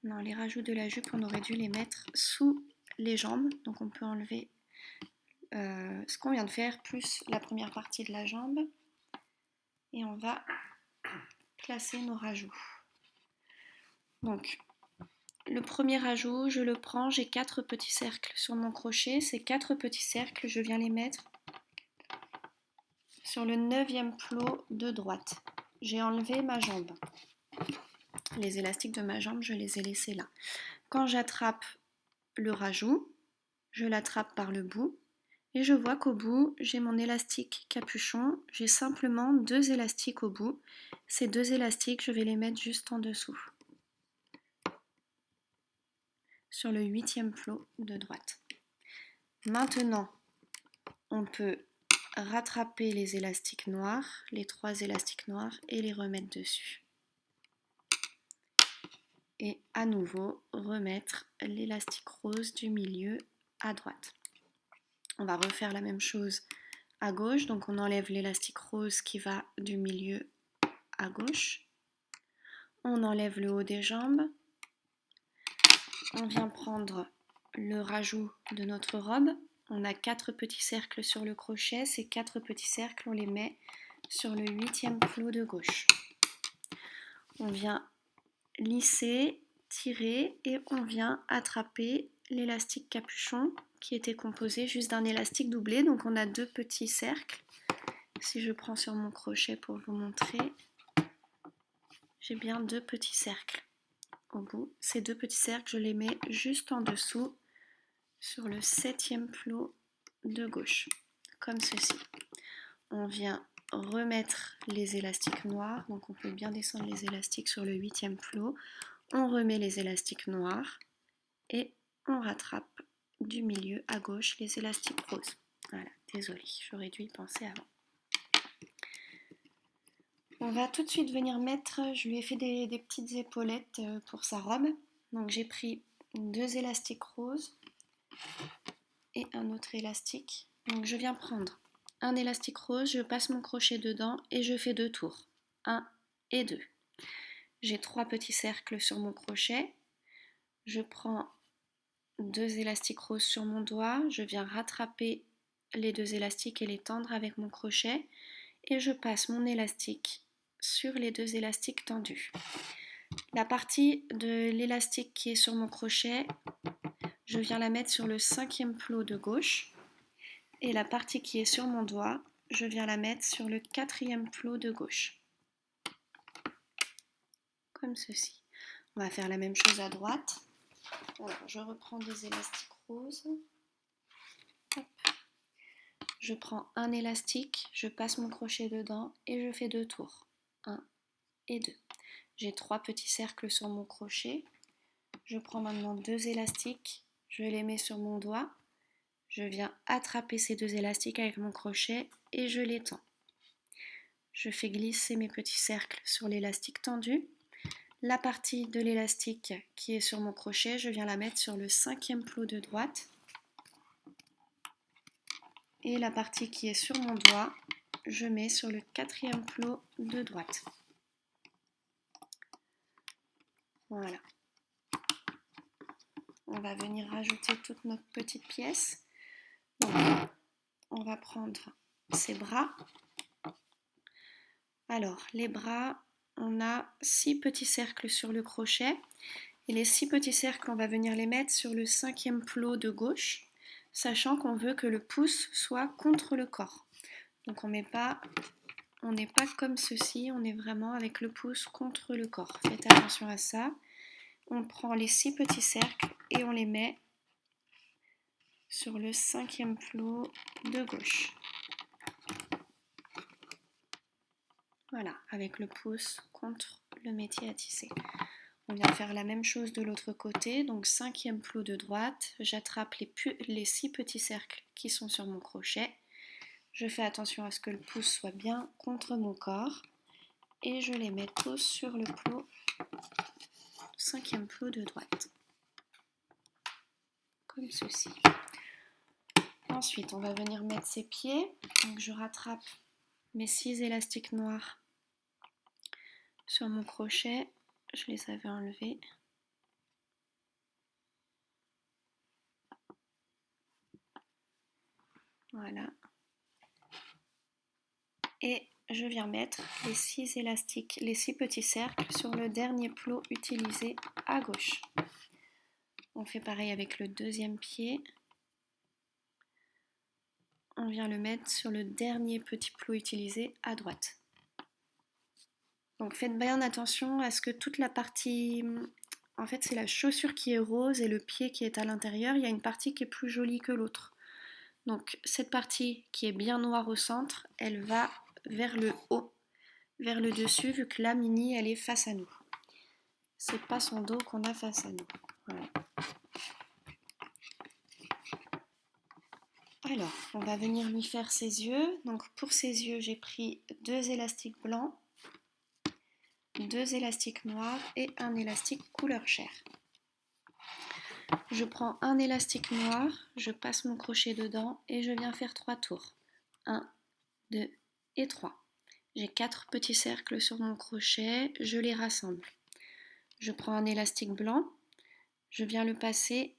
Non, les rajouts de la jupe, on aurait dû les mettre sous les jambes. Donc on peut enlever ce qu'on vient de faire, plus la première partie de la jambe. Et on va placer nos rajouts. Donc, le premier rajout, je le prends, j'ai 4 petits cercles sur mon crochet. Ces 4 petits cercles, je viens les mettre sur le 9e plot de droite. J'ai enlevé ma jambe. Les élastiques de ma jambe, je les ai laissés là. Quand j'attrape le rajout, je l'attrape par le bout et je vois qu'au bout, j'ai mon élastique capuchon. J'ai simplement 2 élastiques au bout. Ces 2 élastiques, je vais les mettre juste en dessous. sur le 8e plot de droite. Maintenant, on peut rattraper les élastiques noirs, les 3 élastiques noirs, et les remettre dessus. Et à nouveau, remettre l'élastique rose du milieu à droite. On va refaire la même chose à gauche, donc on enlève l'élastique rose qui va du milieu à gauche. On enlève le haut des jambes. On vient prendre le rajout de notre robe. On a 4 petits cercles sur le crochet. Ces 4 petits cercles, on les met sur le 8e plot de gauche. On vient lisser, tirer et on vient attraper l'élastique capuchon qui était composé juste d'un élastique doublé. Donc on a 2 petits cercles. Si je prends sur mon crochet pour vous montrer, j'ai bien 2 petits cercles au bout. Ces 2 petits cercles, je les mets juste en dessous sur le 7e plot de gauche, comme ceci. On vient remettre les élastiques noirs, donc on peut bien descendre les élastiques sur le 8e plot. On remet les élastiques noirs et on rattrape du milieu à gauche les élastiques roses. Voilà, désolée, j'aurais dû y penser avant. On va tout de suite venir mettre, je lui ai fait des petites épaulettes pour sa robe. Donc j'ai pris 2 élastiques roses et un autre élastique. Donc je viens prendre un élastique rose, je passe mon crochet dedans et je fais 2 tours. 1 et 2. J'ai 3 petits cercles sur mon crochet. Je prends 2 élastiques roses sur mon doigt. Je viens rattraper les 2 élastiques et les tendre avec mon crochet. Et je passe mon élastique sur les 2 élastiques tendus. La partie de l'élastique qui est sur mon crochet, je viens la mettre sur le 5e plot de gauche. Et la partie qui est sur mon doigt, je viens la mettre sur le 4e plot de gauche. Comme ceci. On va faire la même chose à droite. Alors, je reprends des élastiques roses. Hop. Je prends un élastique, je passe mon crochet dedans et je fais 2 tours. 1 et 2. J'ai 3 petits cercles sur mon crochet. Je prends maintenant 2 élastiques, je les mets sur mon doigt. Je viens attraper ces 2 élastiques avec mon crochet et je les tends. Je fais glisser mes petits cercles sur l'élastique tendu. La partie de l'élastique qui est sur mon crochet, je viens la mettre sur le 5e plot de droite. Et la partie qui est sur mon doigt, je mets sur le 4e plot de droite. Voilà. On va venir rajouter toute notre petite pièce. Donc, on va prendre ces bras. Alors, les bras, on a 6 petits cercles sur le crochet. Et les 6 petits cercles, on va venir les mettre sur le 5e plot de gauche, sachant qu'on veut que le pouce soit contre le corps. Donc on n'est pas comme ceci, on est vraiment avec le pouce contre le corps. Faites attention à ça. On prend les 6 petits cercles et on les met sur le 5e plot de gauche. Voilà, avec le pouce contre le métier à tisser. On vient faire la même chose de l'autre côté, donc 5e plot de droite, j'attrape les 6 petits cercles qui sont sur mon crochet. Je fais attention à ce que le pouce soit bien contre mon corps et je les mets tous sur le plot, 5e plot de droite. Comme ceci. Ensuite, on va venir mettre ses pieds. Donc je rattrape mes 6 élastiques noirs sur mon crochet. Je les avais enlevés. Voilà. Et je viens mettre les 6 élastiques, les 6 petits cercles sur le dernier plot utilisé à gauche. On fait pareil avec le 2e pied. On vient le mettre sur le dernier petit plot utilisé à droite. Donc faites bien attention à ce que toute la partie, en fait c'est la chaussure qui est rose et le pied qui est à l'intérieur, il y a une partie qui est plus jolie que l'autre. Donc cette partie qui est bien noire au centre, elle va vers le haut, vers le dessus, vu que la mini elle est face à nous. C'est pas son dos qu'on a face à nous. Voilà. Alors, on va venir lui faire ses yeux. Donc pour ses yeux, j'ai pris 2 élastiques blancs, 2 élastiques noirs et un élastique couleur chair. Je prends un élastique noir, je passe mon crochet dedans et je viens faire 3 tours. 1, 2 et 3. J'ai 4 petits cercles sur mon crochet, je les rassemble. Je prends un élastique blanc, je viens le passer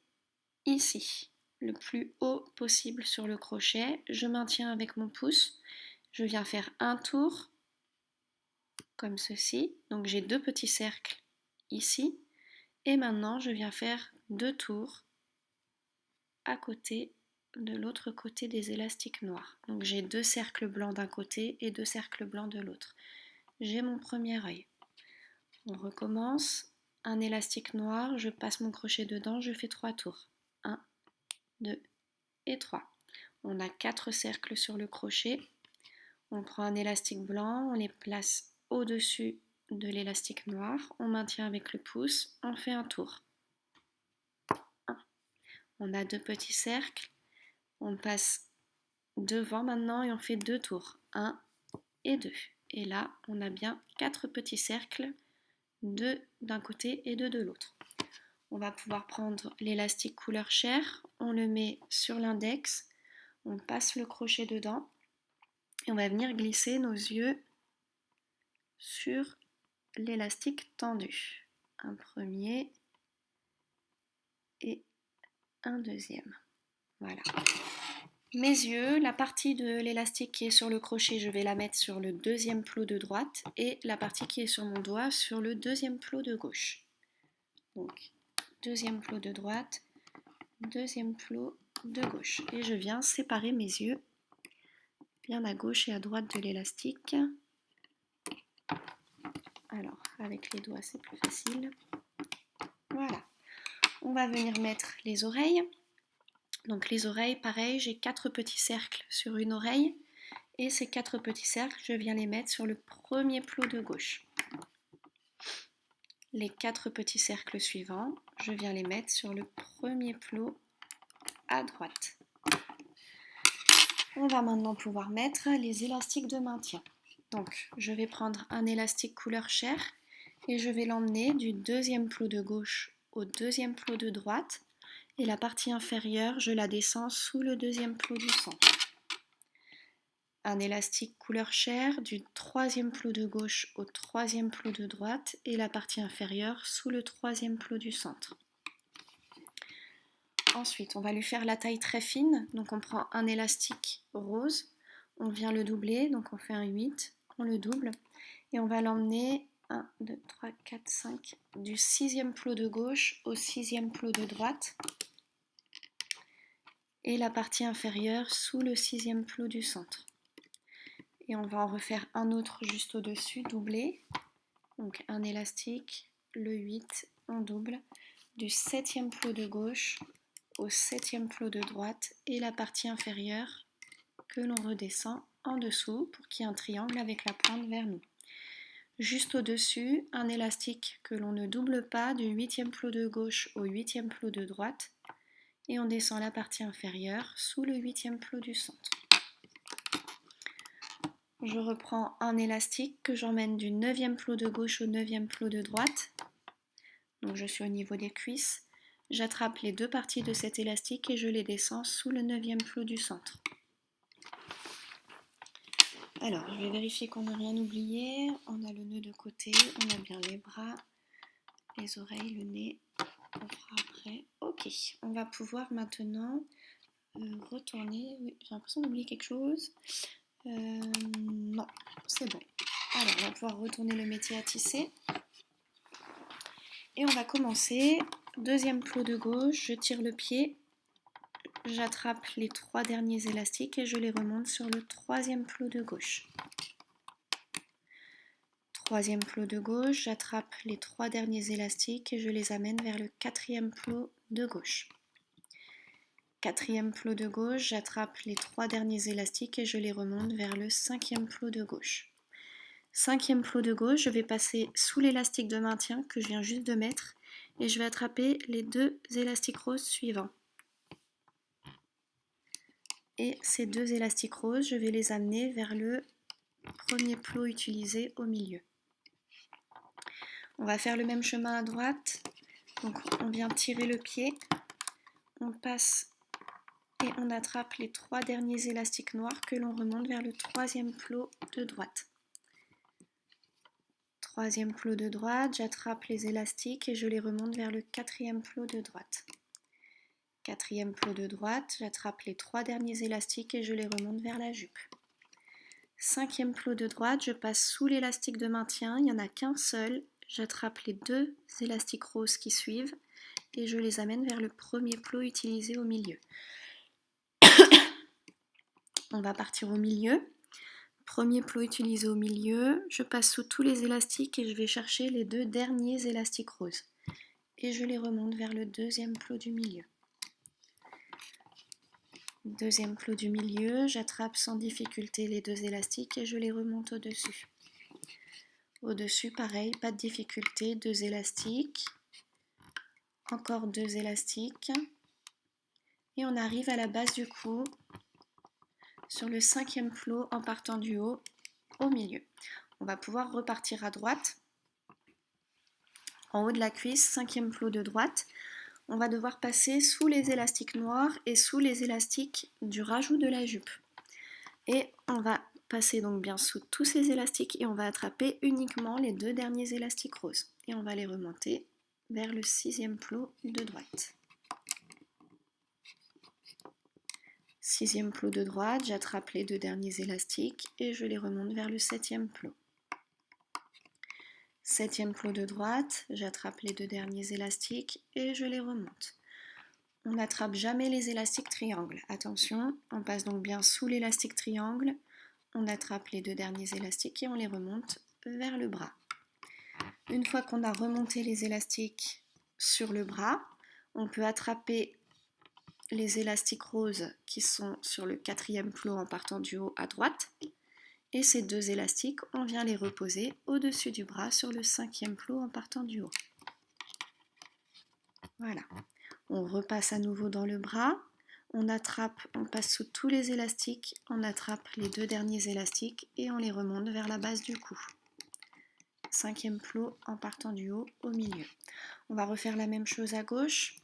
ici, le plus haut possible sur le crochet. Je maintiens avec mon pouce, je viens faire un tour, comme ceci. Donc j'ai 2 petits cercles ici. Et maintenant, je viens faire 2 tours à côté de l'autre côté des élastiques noirs. Donc j'ai 2 cercles blancs d'un côté et 2 cercles blancs de l'autre. J'ai mon premier œil. On recommence. Un élastique noir, je passe mon crochet dedans, je fais 3 tours. 1, 2 et 3. On a 4 cercles sur le crochet. On prend un élastique blanc, on les place au-dessus de l'élastique noir. On maintient avec le pouce, on fait un tour. 1. On a 2 petits cercles. On passe devant maintenant et on fait 2 tours. 1 et 2. Et là, on a bien 4 petits cercles, 2 d'un côté et 2 de l'autre. On va pouvoir prendre l'élastique couleur chair, on le met sur l'index, on passe le crochet dedans et on va venir glisser nos yeux sur l'élastique tendu. Un premier et un deuxième. Voilà. Mes yeux, la partie de l'élastique qui est sur le crochet, je vais la mettre sur le deuxième plot de droite et la partie qui est sur mon doigt sur le deuxième plot de gauche. Donc, deuxième plot de droite, deuxième plot de gauche. Et je viens séparer mes yeux bien à gauche et à droite de l'élastique. Alors, avec les doigts, c'est plus facile. Voilà. On va venir mettre les oreilles. Donc les oreilles, pareil, j'ai 4 petits cercles sur une oreille. Et ces 4 petits cercles, je viens les mettre sur le premier plot de gauche. Les 4 petits cercles suivants, je viens les mettre sur le premier plot à droite. On va maintenant pouvoir mettre les élastiques de maintien. Donc, je vais prendre un élastique couleur chair et je vais l'emmener du deuxième plot de gauche au deuxième plot de droite. Et la partie inférieure, je la descends sous le deuxième plot du centre. Un élastique couleur chair du troisième plot de gauche au troisième plot de droite et la partie inférieure sous le troisième plot du centre. Ensuite, on va lui faire la taille très fine, donc on prend un élastique rose, on vient le doubler, donc on fait un 8, on le double, et on va l'emmener 1, 2, 3, 4, 5, du sixième plot de gauche au sixième plot de droite, et la partie inférieure sous le sixième plot du centre. Et on va en refaire un autre juste au-dessus, doublé, donc un élastique, le 8, on double, du septième plot de gauche au septième plot de droite et la partie inférieure que l'on redescend en dessous pour qu'il y ait un triangle avec la pointe vers nous. Juste au-dessus, un élastique que l'on ne double pas du huitième plot de gauche au huitième plot de droite et on descend la partie inférieure sous le huitième plot du centre. Je reprends un élastique que j'emmène du neuvième plot de gauche au neuvième plot de droite. Donc je suis au niveau des cuisses. J'attrape les 2 parties de cet élastique et je les descends sous le neuvième plot du centre. Alors, je vais vérifier qu'on n'a rien oublié. On a le nœud de côté, on a bien les bras, les oreilles, le nez. On fera après. Ok, on va pouvoir maintenant retourner. Oui, j'ai l'impression d'oublier quelque chose. Non, c'est bon. Alors, on va pouvoir retourner le métier à tisser. Et on va commencer. Deuxième plot de gauche, je tire le pied. J'attrape les 3 derniers élastiques et je les remonte sur le troisième plot de gauche. Troisième plot de gauche, j'attrape les 3 derniers élastiques et je les amène vers le quatrième plot de gauche. Quatrième plot de gauche, j'attrape les 3 derniers élastiques et je les remonte vers le cinquième plot de gauche. Cinquième plot de gauche, je vais passer sous l'élastique de maintien que je viens juste de mettre et je vais attraper les 2 élastiques roses suivants. Et ces deux élastiques roses, je vais les amener vers le premier plot utilisé au milieu. On va faire le même chemin à droite. Donc on vient tirer le pied, on passe et on attrape les trois derniers élastiques noirs que l'on remonte vers le troisième plot de droite. Troisième plot de droite, j'attrape les élastiques et je les remonte vers le quatrième plot de droite. Quatrième plot de droite, j'attrape les trois derniers élastiques et je les remonte vers la jupe. Cinquième plot de droite, je passe sous l'élastique de maintien, il n'y en a qu'un seul, j'attrape les deux élastiques roses qui suivent et je les amène vers le premier plot utilisé au milieu. On va partir au milieu. Premier plot utilisé au milieu, je passe sous tous les élastiques et je vais chercher les deux derniers élastiques roses. Et je les remonte vers le deuxième plot du milieu. Deuxième plot du milieu, j'attrape sans difficulté les deux élastiques et je les remonte au-dessus. Au-dessus, pareil, pas de difficulté, deux élastiques. Encore deux élastiques. Et on arrive à la base du cou, sur le cinquième plot en partant du haut au milieu. On va pouvoir repartir à droite. En haut de la cuisse, cinquième plot de droite. On va devoir passer sous les élastiques noirs et sous les élastiques du rajout de la jupe. Et on va passer donc bien sous tous ces élastiques et on va attraper uniquement les deux derniers élastiques roses. Et on va les remonter vers le sixième plot de droite. Sixième plot de droite, j'attrape les deux derniers élastiques et je les remonte vers le septième plot. Septième plot de droite, j'attrape les deux derniers élastiques et je les remonte. On n'attrape jamais les élastiques triangles. Attention, on passe donc bien sous l'élastique triangle, on attrape les deux derniers élastiques et on les remonte vers le bras. Une fois qu'on a remonté les élastiques sur le bras, on peut attraper les élastiques roses qui sont sur le quatrième plot en partant du haut à droite. Et ces deux élastiques, on vient les reposer au-dessus du bras sur le cinquième plot en partant du haut. Voilà. On repasse à nouveau dans le bras. On attrape, on passe sous tous les élastiques, on attrape les deux derniers élastiques et on les remonte vers la base du cou. Cinquième plot en partant du haut au milieu. On va refaire la même chose à gauche.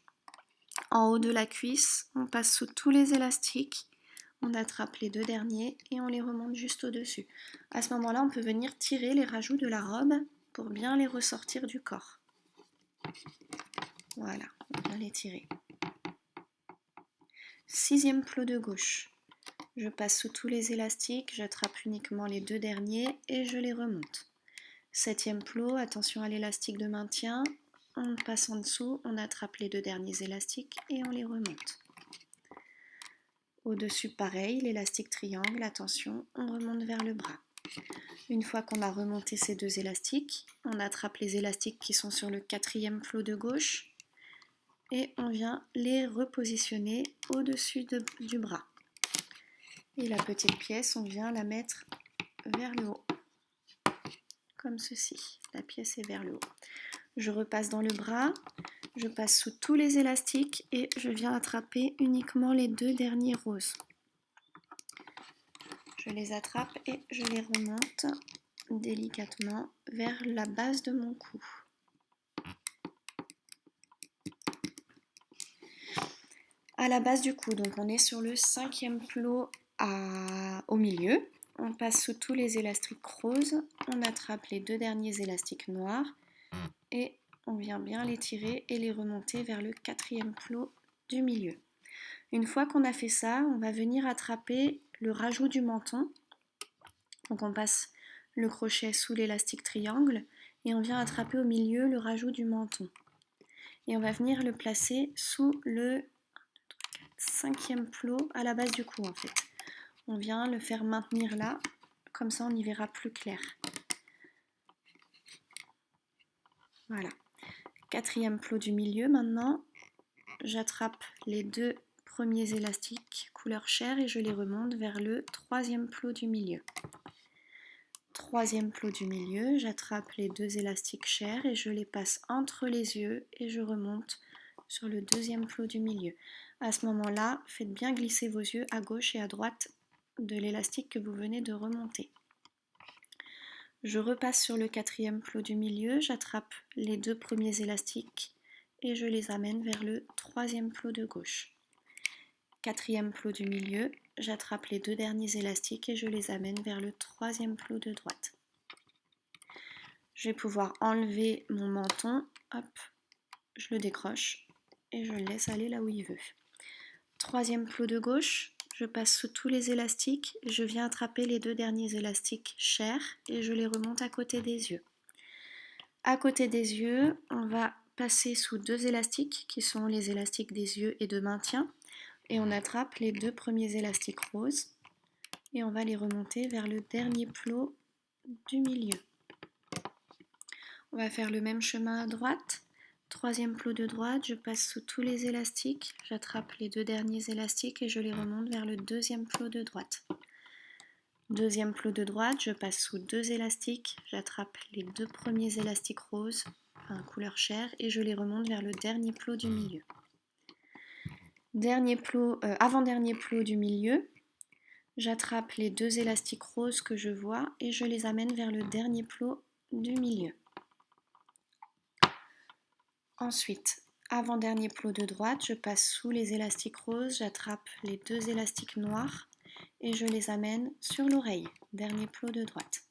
En haut de la cuisse, on passe sous tous les élastiques, on attrape les deux derniers et on les remonte juste au-dessus. À ce moment-là, on peut venir tirer les rajouts de la robe pour bien les ressortir du corps. Voilà, on vient les tirer. Sixième plot de gauche. Je passe sous tous les élastiques, j'attrape uniquement les deux derniers et je les remonte. Septième plot, attention à l'élastique de maintien. On passe en dessous, on attrape les deux derniers élastiques et on les remonte. Au-dessus, pareil, l'élastique triangle, attention, on remonte vers le bras. Une fois qu'on a remonté ces deux élastiques, on attrape les élastiques qui sont sur le quatrième plot de gauche et on vient les repositionner au-dessus du bras. Et la petite pièce, on vient la mettre vers le haut, comme ceci. La pièce est vers le haut. Je repasse dans le bras, je passe sous tous les élastiques et je viens attraper uniquement les deux derniers roses. Je les attrape et je les remonte délicatement vers la base de mon cou. À la base du cou, donc on est sur le cinquième plot au milieu. On passe sous tous les élastiques roses, on attrape les deux derniers élastiques noirs et on vient bien les tirer et les remonter vers le quatrième plot du milieu. Une fois qu'on a fait ça, on va venir attraper le rajout du menton. Donc on passe le crochet sous l'élastique triangle et on vient attraper au milieu le rajout du menton. Et on va venir le placer sous le cinquième plot à la base du cou en fait. On vient le faire maintenir là, comme ça on y verra plus clair. Voilà. Quatrième plot du milieu maintenant, j'attrape les deux premiers élastiques couleur chair et je les remonte vers le troisième plot du milieu. Troisième plot du milieu, j'attrape les deux élastiques chair et je les passe entre les yeux et je remonte sur le deuxième plot du milieu. À ce moment-là, faites bien glisser vos yeux à gauche et à droite de l'élastique que vous venez de remonter. Je repasse sur le quatrième plot du milieu, j'attrape les deux premiers élastiques et je les amène vers le troisième plot de gauche. Quatrième plot du milieu, j'attrape les deux derniers élastiques et je les amène vers le troisième plot de droite. Je vais pouvoir enlever mon menton, hop, je le décroche et je le laisse aller là où il veut. Troisième plot de gauche, je passe sous tous les élastiques, je viens attraper les deux derniers élastiques chers et je les remonte à côté des yeux. À côté des yeux, on va passer sous deux élastiques qui sont les élastiques des yeux et de maintien et on attrape les deux premiers élastiques roses et on va les remonter vers le dernier plot du milieu. On va faire le même chemin à droite. Troisième plot de droite, je passe sous tous les élastiques, j'attrape les deux derniers élastiques et je les remonte vers le deuxième plot de droite. Deuxième plot de droite, je passe sous deux élastiques, j'attrape les deux premiers élastiques roses, enfin couleur chair, et je les remonte vers le dernier plot du milieu. Avant-dernier plot du milieu, j'attrape les deux élastiques roses que je vois et je les amène vers le dernier plot du milieu. Ensuite, avant-dernier plot de droite, je passe sous les élastiques roses, j'attrape les deux élastiques noirs et je les amène sur l'oreille, dernier plot de droite.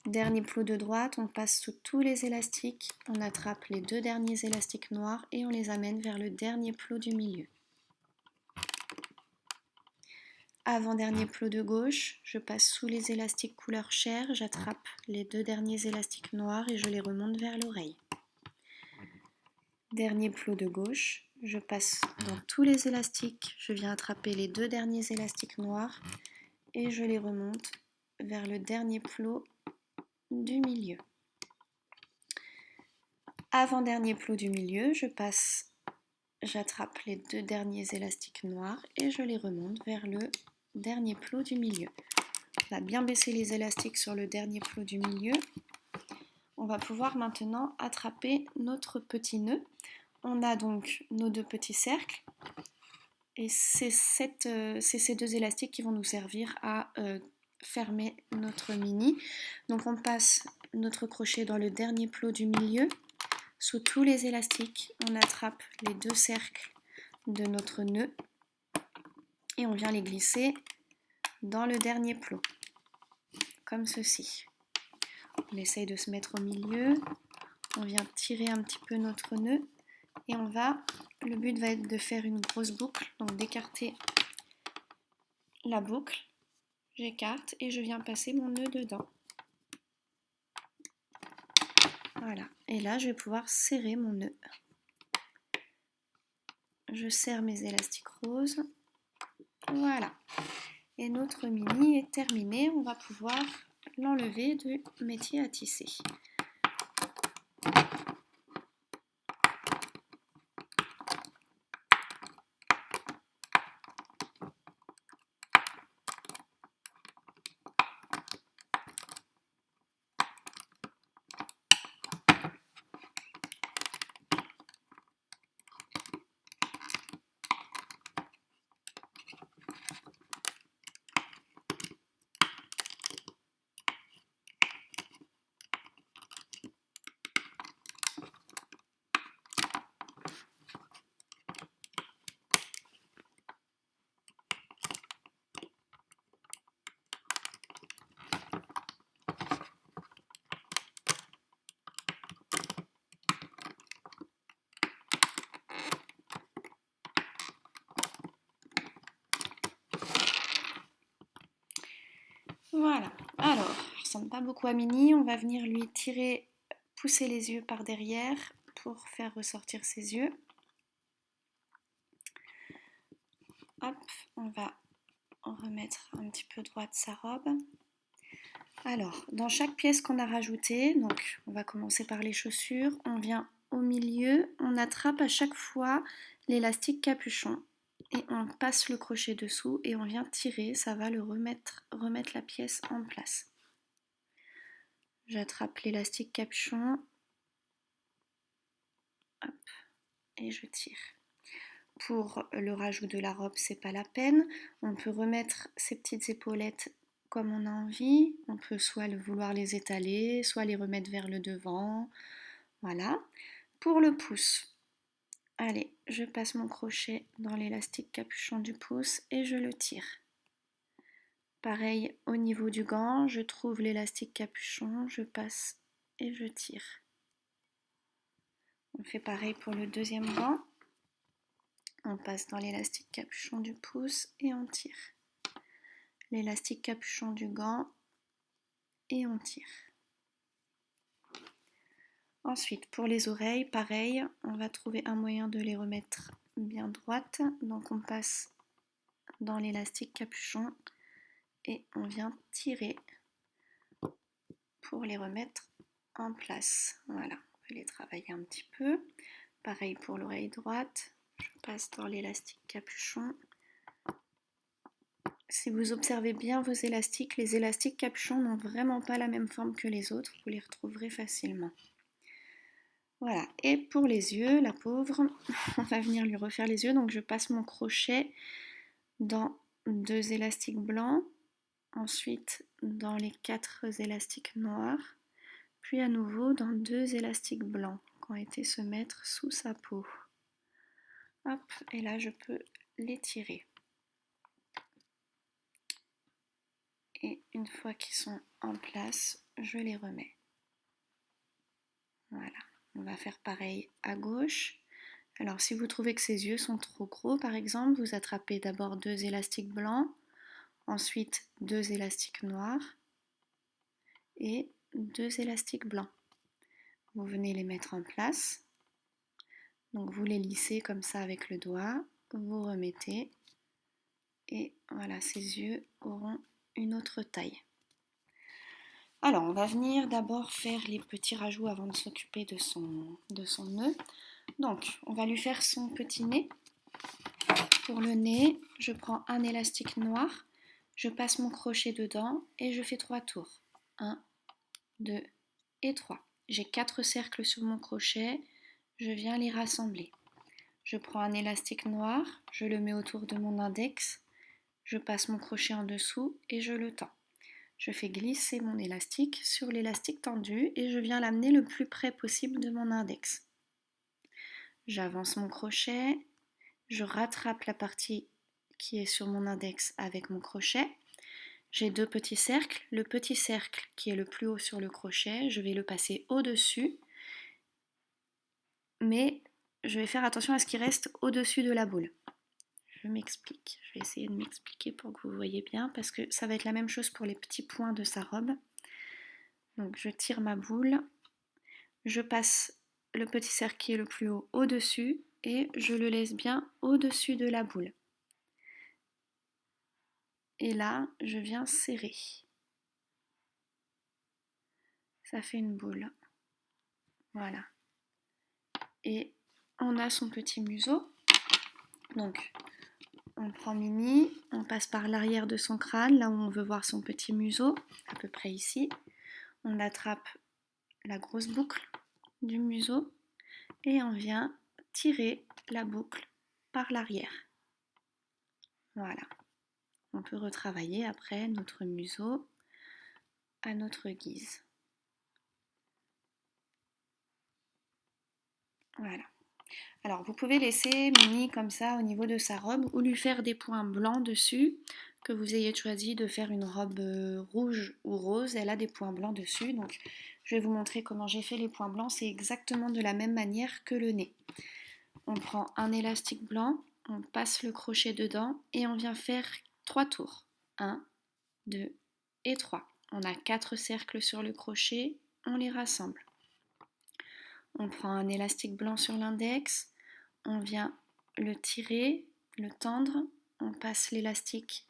Dernier plot de droite, on passe sous tous les élastiques, on attrape les deux derniers élastiques noirs et on les amène vers le dernier plot du milieu. Avant-dernier plot de gauche, je passe sous les élastiques couleur chair, j'attrape les deux derniers élastiques noirs et je les remonte vers l'oreille. Dernier plot de gauche, je passe dans tous les élastiques, je viens attraper les deux derniers élastiques noirs et je les remonte vers le dernier plot du milieu. Avant-dernier plot du milieu, j'attrape les deux derniers élastiques noirs et je les remonte vers le dernier plot du milieu. On va bien baisser les élastiques sur le dernier plot du milieu. On va pouvoir maintenant attraper notre petit nœud. On a donc nos deux petits cercles et c'est ces deux élastiques qui vont nous servir à fermer notre mini. Donc on passe notre crochet dans le dernier plot du milieu. Sous tous les élastiques, on attrape les deux cercles de notre nœud et on vient les glisser dans le dernier plot, comme ceci. On essaye de se mettre au milieu, on vient tirer un petit peu notre nœud et le but va être de faire une grosse boucle, donc d'écarter la boucle, j'écarte et je viens passer mon nœud dedans. Voilà, et là je vais pouvoir serrer mon nœud. Je serre mes élastiques roses, voilà. Et notre mini est terminé, on va pouvoir l'enlever du métier à tisser. Voilà, alors, il ressemble pas beaucoup à Mini, on va venir lui pousser les yeux par derrière pour faire ressortir ses yeux. Hop, on va remettre un petit peu droite sa robe. Alors, dans chaque pièce qu'on a rajoutée, donc on va commencer par les chaussures, on vient au milieu, on attrape à chaque fois l'élastique capuchon et on passe le crochet dessous et on vient tirer, ça va remettre la pièce en place. J'attrape l'élastique capuchon, hop, et je tire. pour le rajout de la robe, c'est pas la peine. On peut remettre ces petites épaulettes comme on a envie. On peut soit vouloir les étaler, soit les remettre vers le devant. Voilà. Pour le pouce, allez, je passe mon crochet dans l'élastique capuchon du pouce et je le tire. Pareil au niveau du gant, je trouve l'élastique capuchon, je passe et je tire. On fait pareil pour le deuxième gant. On passe dans l'élastique capuchon du pouce et on tire. L'élastique capuchon du gant et on tire. Ensuite, pour les oreilles, pareil, on va trouver un moyen de les remettre bien droites. Donc on passe dans l'élastique capuchon et on vient tirer pour les remettre en place. Voilà, on peut les travailler un petit peu. Pareil pour l'oreille droite, je passe dans l'élastique capuchon. Si vous observez bien vos élastiques, les élastiques capuchons n'ont vraiment pas la même forme que les autres, vous les retrouverez facilement. Voilà, et pour les yeux, la pauvre, on va venir lui refaire les yeux, donc je passe mon crochet dans 2 élastiques blancs, ensuite dans les 4 élastiques noirs, puis à nouveau dans 2 élastiques blancs qui ont été se mettre sous sa peau. Hop, et là je peux les tirer. Et une fois qu'ils sont en place, je les remets. Voilà, on va faire pareil à gauche. Alors si vous trouvez que ses yeux sont trop gros par exemple, vous attrapez d'abord 2 élastiques blancs, ensuite 2 élastiques noirs et 2 élastiques blancs. Vous venez les mettre en place. Donc vous les lissez comme ça avec le doigt, vous remettez et voilà, ses yeux auront une autre taille. Alors on va venir d'abord faire les petits rajouts avant de s'occuper de son nœud. Donc on va lui faire son petit nez. Pour le nez, je prends un élastique noir, je passe mon crochet dedans et je fais 3 tours. 1, 2 et 3. J'ai 4 cercles sur mon crochet, je viens les rassembler. Je prends un élastique noir, je le mets autour de mon index, je passe mon crochet en dessous et je le tends. Je fais glisser mon élastique sur l'élastique tendu et je viens l'amener le plus près possible de mon index. J'avance mon crochet, je rattrape la partie qui est sur mon index avec mon crochet. J'ai 2 petits cercles. Le petit cercle qui est le plus haut sur le crochet, je vais le passer au-dessus, mais je vais faire attention à ce qu'il reste au-dessus de la boule. Je m'explique, je vais essayer de m'expliquer pour que vous voyez bien, parce que ça va être la même chose pour les petits points de sa robe. Donc je tire ma boule, je passe le petit cercle qui est le plus haut au-dessus et je le laisse bien au-dessus de la boule. Et là, je viens serrer. Ça fait une boule. Voilà. Et on a son petit museau. Donc, on prend Mini, on passe par l'arrière de son crâne, là où on veut voir son petit museau, à peu près ici. On attrape la grosse boucle du museau et on vient tirer la boucle par l'arrière. Voilà. On peut retravailler après notre museau à notre guise. Voilà. Alors vous pouvez laisser Mini comme ça au niveau de sa robe ou lui faire des points blancs dessus, que vous ayez choisi de faire une robe rouge ou rose, elle a des points blancs dessus, donc je vais vous montrer comment j'ai fait les points blancs, c'est exactement de la même manière que le nez. On prend un élastique blanc, on passe le crochet dedans et on vient faire 3 tours. 1, 2 et 3. On a 4 cercles sur le crochet, on les rassemble. On prend un élastique blanc sur l'index, on vient le tirer, le tendre, on passe l'élastique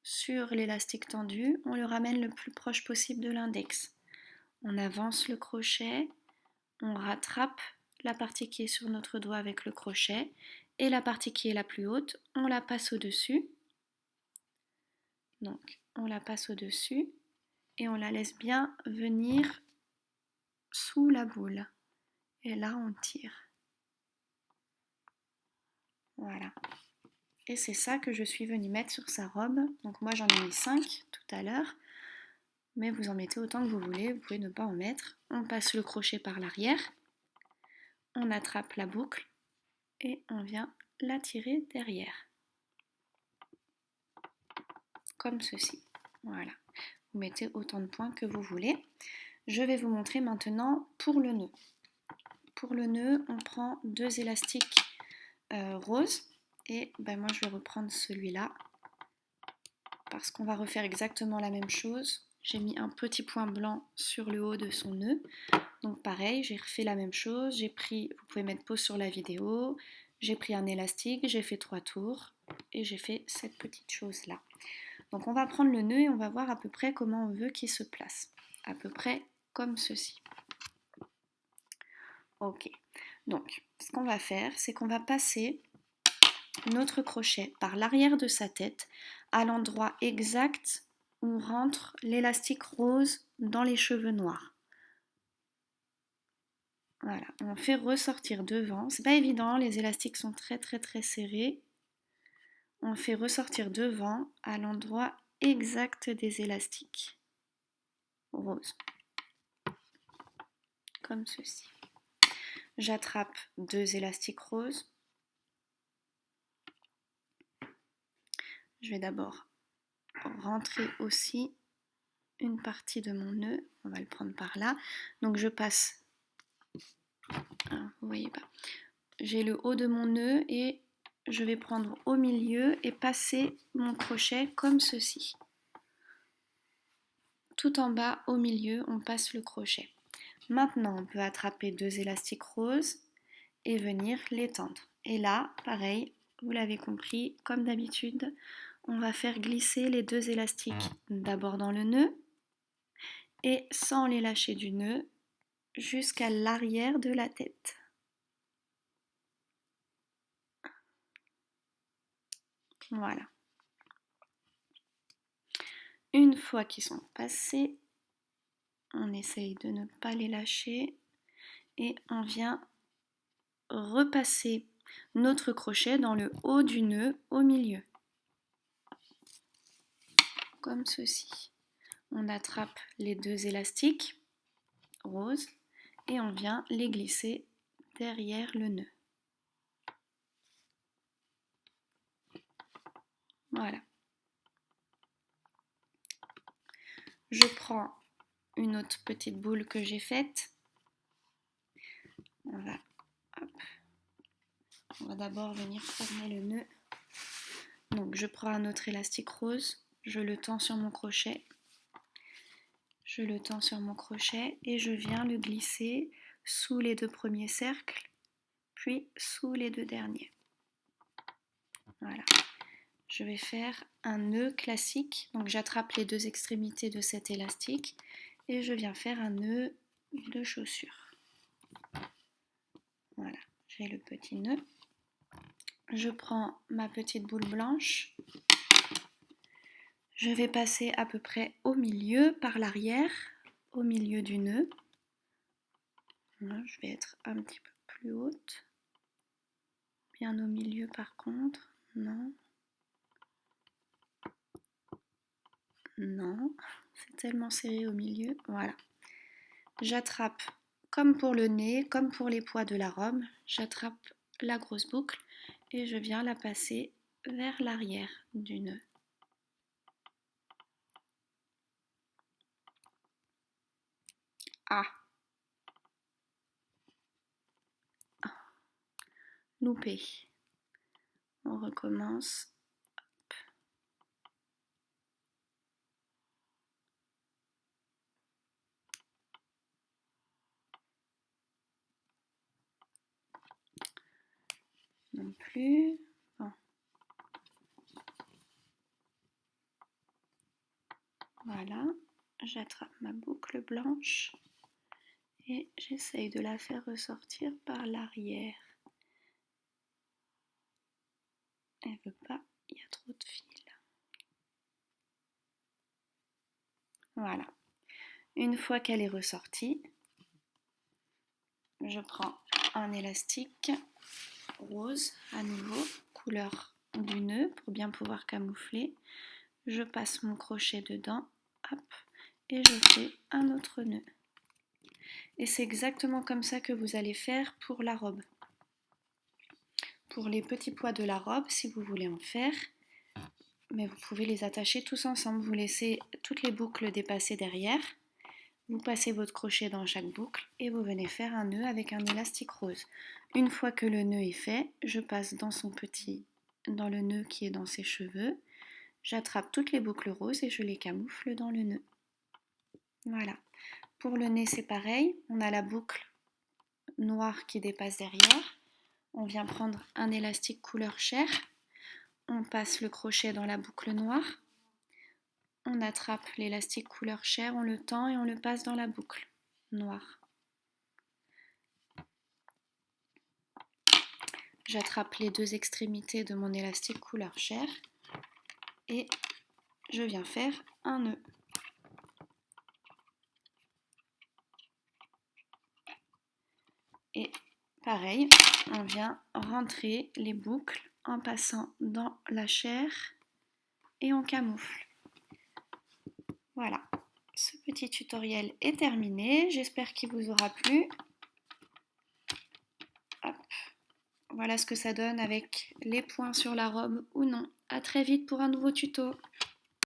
sur l'élastique tendu, on le ramène le plus proche possible de l'index. On avance le crochet, on rattrape la partie qui est sur notre doigt avec le crochet et la partie qui est la plus haute, on la passe au-dessus. Donc on la passe au-dessus et on la laisse bien venir sous la boule. Et là on tire. Voilà. Et c'est ça que je suis venue mettre sur sa robe. Donc moi j'en ai mis 5 tout à l'heure. Mais vous en mettez autant que vous voulez, vous pouvez ne pas en mettre. On passe le crochet par l'arrière. On attrape la boucle et on vient la tirer derrière. Comme ceci. Voilà. Vous mettez autant de points que vous voulez. Je vais vous montrer maintenant pour le nœud. Pour le nœud, on prend 2 élastiques roses. Et ben moi je vais reprendre celui-là parce qu'on va refaire exactement la même chose. J'ai mis un petit point blanc sur le haut de son nœud. Donc pareil, j'ai refait la même chose. J'ai pris, vous pouvez mettre pause sur la vidéo. J'ai pris un élastique, j'ai fait 3 tours et j'ai fait cette petite chose là. Donc on va prendre le nœud et on va voir à peu près comment on veut qu'il se place. À peu près comme ceci. Ok. Donc ce qu'on va faire, c'est qu'on va passer notre crochet par l'arrière de sa tête à l'endroit exact où rentre l'élastique rose dans les cheveux noirs. Voilà, on fait ressortir devant. C'est pas évident, les élastiques sont très serrés. On fait ressortir devant à l'endroit exact des élastiques roses. Comme ceci. J'attrape 2 élastiques roses. Je vais d'abord rentrer aussi une partie de mon nœud. On va le prendre par là. Donc je passe. Vous voyez pas. J'ai le haut de mon nœud et je vais prendre au milieu et passer mon crochet comme ceci. Tout en bas, au milieu, on passe le crochet. Maintenant, on peut attraper 2 élastiques roses et venir les tendre. Et là, pareil, vous l'avez compris, comme d'habitude, on va faire glisser les 2 élastiques d'abord dans le nœud et sans les lâcher du nœud jusqu'à l'arrière de la tête. Voilà. Une fois qu'ils sont passés, on essaye de ne pas les lâcher et on vient repasser notre crochet dans le haut du nœud au milieu. Comme ceci. On attrape les 2 élastiques roses et on vient les glisser derrière le nœud. Voilà. Je prends une autre petite boule que j'ai faite. On va d'abord venir former le nœud. Donc je prends un autre élastique rose, je le tends sur mon crochet. Je le tends sur mon crochet et je viens le glisser sous les 2 premiers cercles, puis sous les 2 derniers. Voilà. Je vais faire un nœud classique, donc j'attrape les 2 extrémités de cet élastique et je viens faire un nœud de chaussure. Voilà, j'ai le petit nœud. Je prends ma petite boule blanche. Je vais passer à peu près au milieu par l'arrière, au milieu du nœud. Là, je vais être un petit peu plus haute. Bien au milieu par contre, non. Non, c'est tellement serré au milieu, voilà. J'attrape, comme pour le nez, comme pour les poids de la robe, j'attrape la grosse boucle et je viens la passer vers l'arrière du nœud. Ah, loupé. On recommence. Non plus. Bon. Voilà, j'attrape ma boucle blanche et j'essaye de la faire ressortir par l'arrière. Elle veut pas, il y a trop de fil. Voilà. Une fois qu'elle est ressortie, je prends un élastique rose à nouveau, couleur du nœud pour bien pouvoir camoufler. Je passe mon crochet dedans, hop, et je fais un autre nœud. Et c'est exactement comme ça que vous allez faire pour la robe. Pour les petits pois de la robe, si vous voulez en faire, mais vous pouvez les attacher tous ensemble. Vous laissez toutes les boucles dépasser derrière. Vous passez votre crochet dans chaque boucle et vous venez faire un nœud avec un élastique rose. Une fois que le nœud est fait, je passe dans le nœud qui est dans ses cheveux. J'attrape toutes les boucles roses et je les camoufle dans le nœud. Voilà. Pour le nez, c'est pareil. On a la boucle noire qui dépasse derrière. On vient prendre un élastique couleur chair. On passe le crochet dans la boucle noire. On attrape l'élastique couleur chair, on le tend et on le passe dans la boucle noire. J'attrape les deux extrémités de mon élastique couleur chair et je viens faire un nœud. Et pareil, on vient rentrer les boucles en passant dans la chair et on camoufle. Voilà, ce petit tutoriel est terminé. J'espère qu'il vous aura plu. Hop. Voilà ce que ça donne avec les points sur la robe ou non. À très vite pour un nouveau tuto.